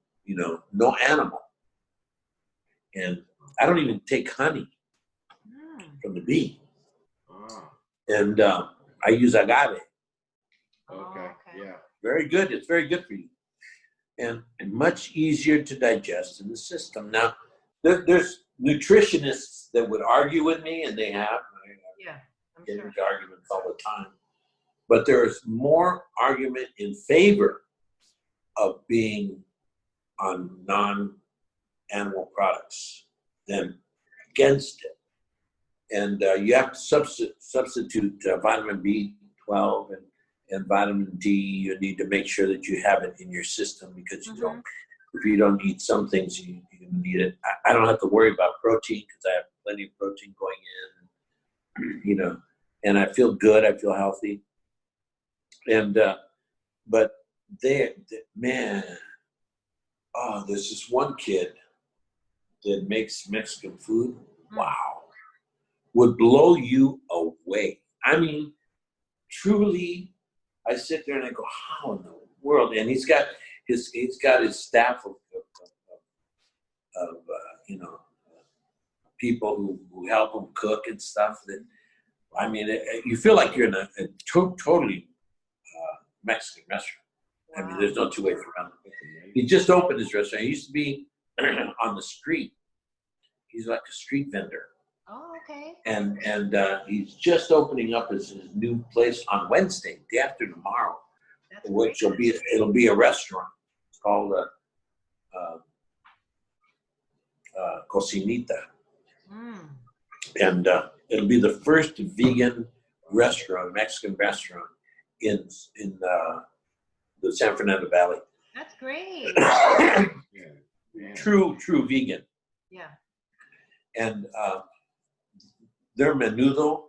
animal. And I don't even take honey from the bee. Oh. And I use agave. Okay. Yeah. Very good. It's very good for you. And much easier to digest in the system. Now, there's nutritionists that would argue with me, and they have. Yeah, I'm Get sure. into arguments all the time. But there's more argument in favor of being on non-animal products than against it. And you have to substitute vitamin B12 and vitamin D. You need to make sure that you have it in your system because you don't. If you don't eat some things, you need it. I don't have to worry about protein because I have plenty of protein going in. And I feel good. I feel healthy. And but man, there's this one kid that makes Mexican food. Wow, would blow you away. I mean, truly, I sit there and I go, how in the world? And he's got his staff of people who help him cook and stuff. That I mean, you feel like you're in a totally Mexican restaurant. Wow. I mean, there's no two ways around it. He just opened his restaurant. He used to be on the street. He's like a street vendor. Oh, okay. And he's just opening up his new place on Wednesday, day after tomorrow, which it'll be a restaurant. It's called Cocinita. And it'll be the first vegan restaurant, Mexican restaurant in the San Fernando Valley. That's great. True vegan. Yeah. And their menudo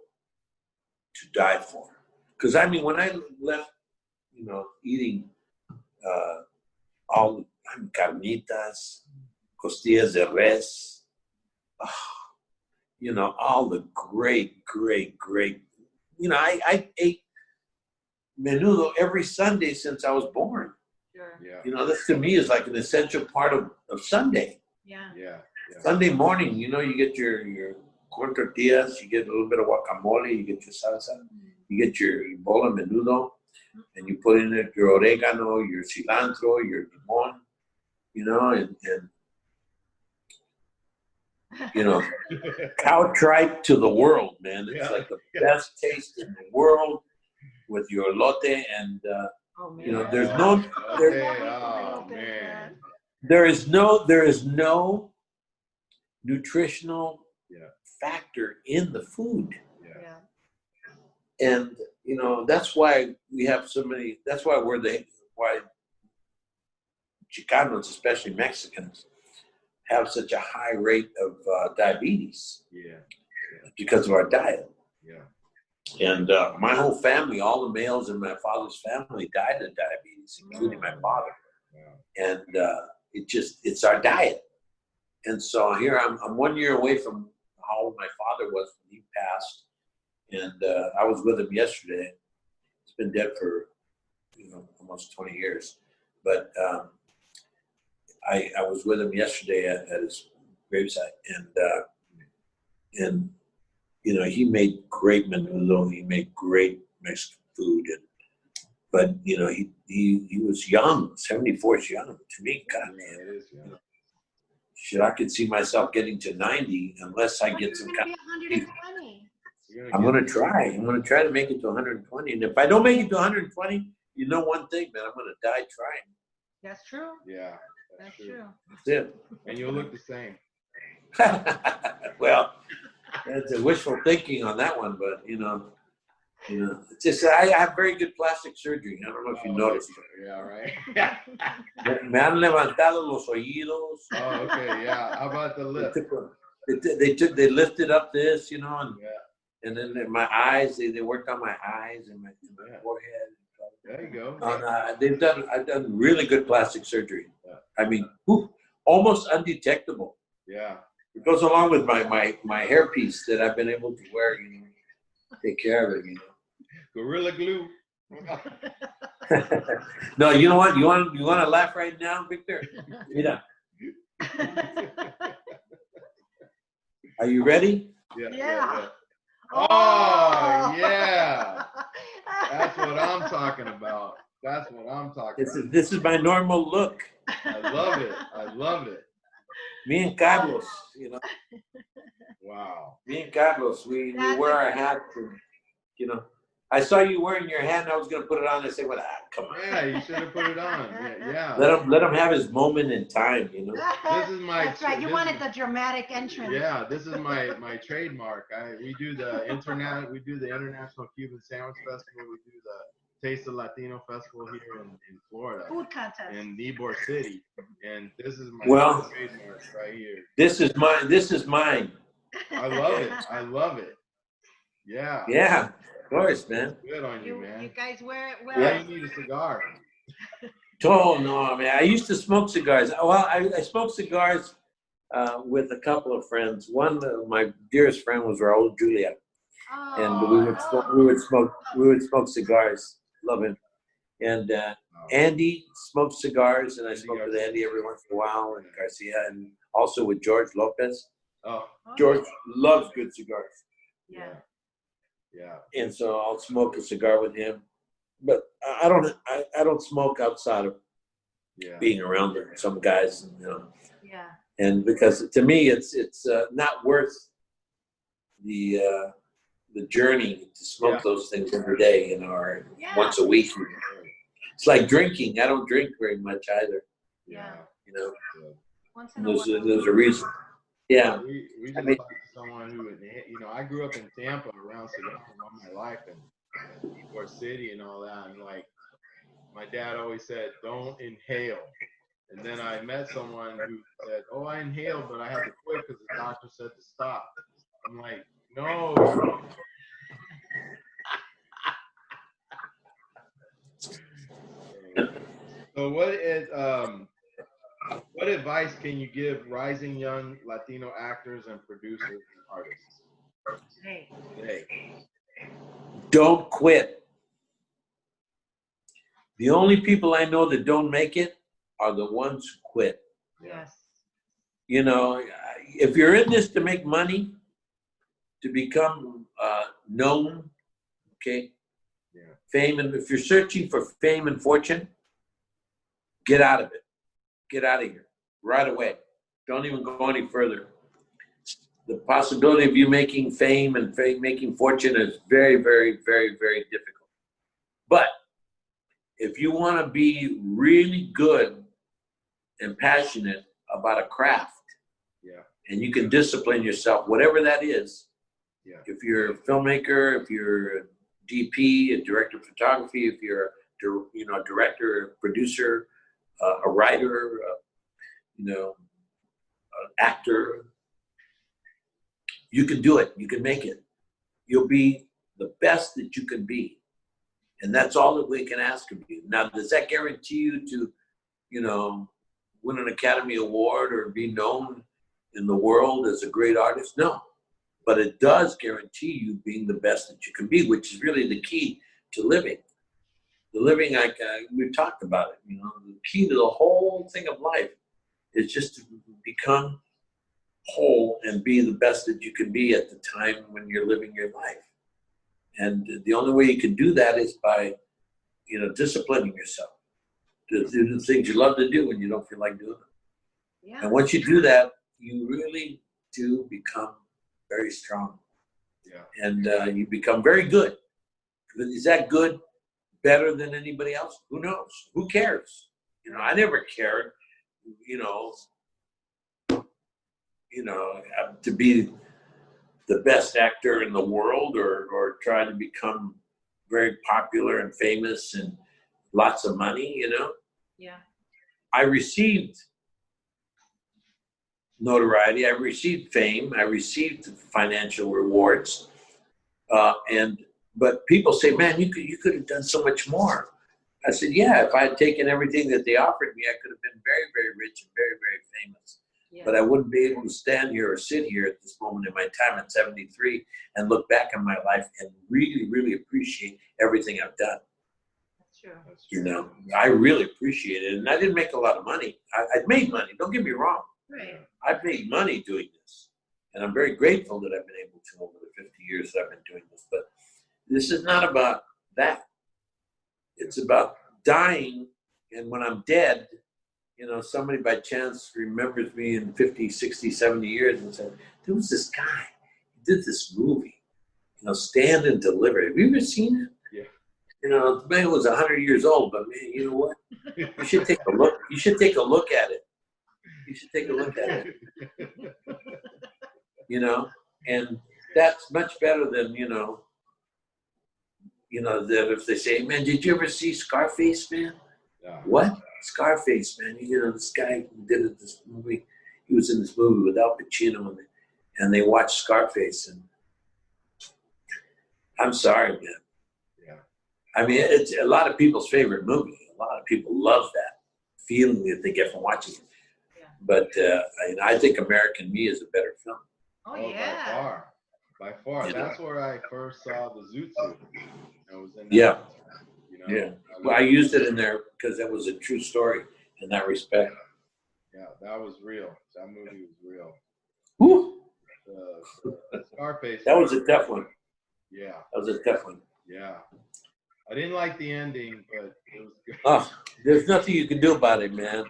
to die for. Because I mean, when I left, eating all carnitas, costillas de res, all the great. I ate menudo every Sunday since I was born. Sure. Yeah. This to me is like an essential part of Sunday. Yeah. Sunday morning, you get your corn tortillas, you get a little bit of guacamole, you get your salsa, you get your bola menudo, and you put in it your oregano, your cilantro, your limon, cow tripe to the world, man. It's like the best taste in the world with your elote and there is no nutritional factor in the food. And that's why we have so many. That's why why Chicanos, especially Mexicans, have such a high rate of diabetes. Because of our diet. And my whole family, all the males in my father's family, died of diabetes, including my father. And it's our diet. And so here I'm 1 year away from how old my father was when he passed. And I was with him yesterday. He's been dead for almost 20 years. But I was with him yesterday at his gravesite, and he made great menudo. He made great Mexican food, but he was young. 74 is young to me. God, man, it is young. Shit, I could see myself getting to 90 unless I get some kind. I'm gonna try. I'm gonna try to make it to 120. And if I don't make it to 120, you know one thing, man, I'm gonna die trying. That's true. Yeah, that's true. That's it. And you'll look the same. Well, that's a wishful thinking on that one, but it's just I have very good plastic surgery. I don't know if you noticed. Yeah, right. Me han levantado los oídos. Oh, okay, yeah. How about the lip? They lifted up this, and then my eyes. They worked on my eyes and my forehead. There you go. And I've done really good plastic surgery. Yeah. I mean, almost undetectable. Yeah. It goes along with my hairpiece that I've been able to wear, take care of it, Gorilla glue. No, you know what? You want to laugh right now, Victor? Mira. Are you ready? Yeah. Oh, yeah. That's what I'm talking about. That's what I'm talking about. This is my normal look. I love it. I love it. Me and Carlos, Wow. Me and Carlos, we wear our hats, and, I saw you wearing your hat, and I was going to put it on. I said, "Well, come on." Yeah, you should have put it on. Yeah. Let him have his moment in time, This is my. That's right. You wanted the dramatic entrance. Yeah, this is my trademark. We do the International Cuban Sandwich Festival. We do the Taste of Latino Festival here in Florida. Food contest. In Ybor City, and this is my trademark right here. This is mine. This is mine. I love it. I love it. Yeah. Yeah. Of course, man. Good on you, man. You guys wear it well. Yeah, you need a cigar. Oh, no, man. I used to smoke cigars. Well, I smoked cigars with a couple of friends. One, my dearest friend was Raul Julia. Oh, and we would smoke cigars. Love him. And Andy smoked cigars, and I smoked with Andy every once in a while, and Garcia, and also with George Lopez. Oh. George loves good cigars. Yeah. Yeah. And so I'll smoke a cigar with him, but I don't smoke outside of being around some guys, Yeah. And because to me it's not worth the journey to smoke those things every day, or once a week. It's like drinking. I don't drink very much either. Yeah. Once in a while. There's a reason. Yeah. We just talked to someone who, I grew up in Tampa around cigars all my life, and Ybor City and all that. And my dad always said, "Don't inhale." And then I met someone who said, "Oh, I inhaled, but I had to quit because the doctor said to stop." I'm like, "No." So what advice can you give rising young Latino actors and producers and artists today? Don't quit. The only people I know that don't make it are the ones who quit. Yes. If you're in this to make money, to become known, okay, fame, and if you're searching for fame and fortune, get out of it. Get out of here right away. Don't even go any further. The possibility of you making fame and making fortune is very, very, very, very difficult. But if you want to be really good and passionate about a craft, and you can discipline yourself, whatever that is, if you're a filmmaker, if you're a DP, a director of photography, if you're a director, a producer, a writer, an actor, you can do it. You can make it. You'll be the best that you can be. And that's all that we can ask of you. Now, does that guarantee you to, win an Academy Award or be known in the world as a great artist? No. But it does guarantee you being the best that you can be, which is really the key to living. The living, we talked about it, the key to the whole thing of life is just to become whole and be the best that you can be at the time when you're living your life. And the only way you can do that is by, disciplining yourself to do the things you love to do when you don't feel like doing them. Yeah. And once you do that, you really do become very strong. Yeah. And you become very good. Is that good? Better than anybody else? Who knows? Who cares? I never cared, to be the best actor in the world or try to become very popular and famous and lots of money, Yeah. I received notoriety, I received fame, I received financial rewards, but people say, man, you could have done so much more. I said, yeah, if I had taken everything that they offered me, I could have been very, very rich and very, very famous. Yeah. But I wouldn't be able to stand here or sit here at this moment in my time at 73 and look back on my life and really, really appreciate everything I've done. That's true. I really appreciate it. And I didn't make a lot of money. I've made money. Don't get me wrong. Right. I've made money doing this. And I'm very grateful that I've been able to over the 50 years that I've been doing this. But this is not about that. It's about dying. And when I'm dead, somebody by chance remembers me in 50, 60, 70 years and said, there was this guy, he did this movie, Stand and Deliver. Have you ever seen it? Yeah. The man was 100 years old, but man, you know what? You should take a look. You should take a look at it. You should take a look at it. And that's much better than, that if they say, man, did you ever see Scarface, man? Yeah. What? Scarface, man. This guy who did this movie, he was in this movie with Al Pacino, and they watched Scarface, and I'm sorry, man. Yeah. I mean, it's a lot of people's favorite movie. A lot of people love that feeling that they get from watching it. Yeah. But I think American Me is a better film. Oh, yeah. By far. That's where I first saw the Zoot Suit. I was in that. Yeah. Yeah. Well, I used it in there because that was a true story in that respect. Yeah, that was real. That movie was real. Woo! The Scarface. That was a tough one. Yeah. That was a tough one. Yeah. I didn't like the ending, but it was good. Oh, there's nothing you can do about it, man.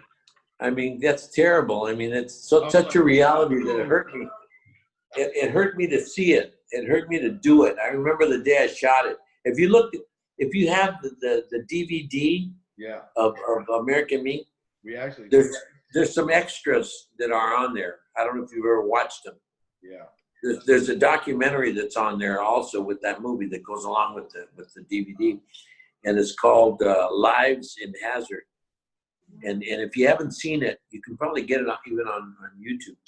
I mean, that's terrible. I mean, it's such a reality that it hurt me. It hurt me to see it. It hurt me to do it. I remember the day I shot it. If you have the DVD of American Me, we actually there's some extras that are on there. I don't know if you've ever watched them. Yeah. There's a documentary that's on there also with that movie that goes along with the DVD, and it's called Lives in Hazard. And if you haven't seen it, you can probably get it even on YouTube,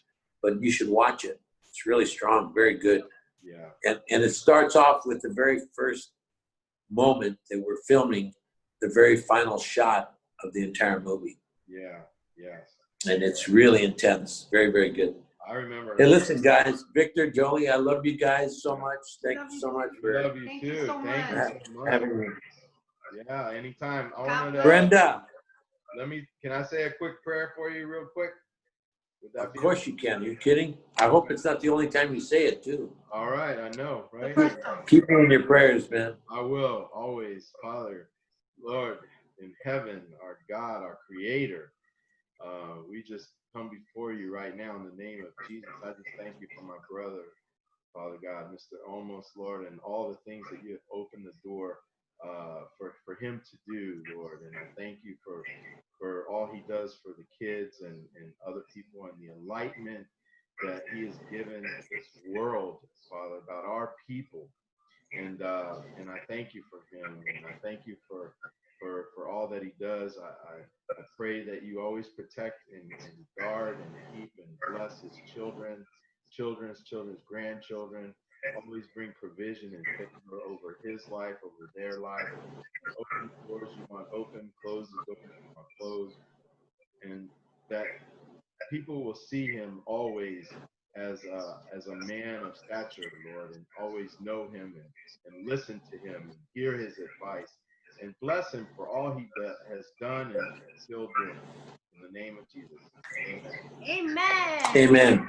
but you should watch it. It's really strong, very good. Yeah. And it starts off with the very first moment that we're filming, the very final shot of the entire movie. Yeah. Yes. And it's really intense. Very, very good. I remember. Hey, listen, guys. Victor, Jolie, I love you guys so much. Thank you so much We for love you too. Thank you so much. having me. Yeah, anytime. I wanted to, Brenda. Can I say a quick prayer for you real quick? Would that Of course you can. Are you kidding? I hope it's not the only time you say it, too. All right, I know, right? Keep me in your prayers, man. I will, always. Father, Lord, in heaven, our God, our Creator, we just come before you right now in the name of Jesus. I just thank you for my brother, Father God, Mr. Olmos, Lord, and all the things that you have opened the door for him to do, Lord. And I thank you for all he does for the kids and other people, and the enlightenment that he has given this world, Father, about our people. And I thank you for him, and I thank you for all that he does. I pray that you always protect and guard and keep and bless his children's grandchildren. Always bring provision and favor over his life, over their life. Open doors you want open, close the doors you want closed. And that people will see him always as a man of stature, Lord, and always know him and listen to him and hear his advice and bless him for all he has done and still doing. In the name of Jesus. Amen. Amen. Amen.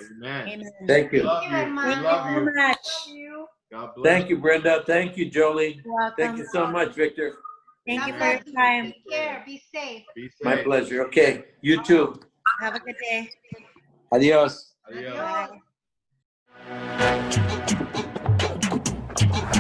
Amen. Amen. Thank you. Love you. We Hermano. love So you. much. You. God bless. Thank you, Brenda. Thank you, Jolie. You're welcome. Thank you so much, Victor. Thank you God for your bless you. time. Take care. Be safe. Be safe. My pleasure. Okay, you too. Have a good day. Adios. Adios. Adios. Bye.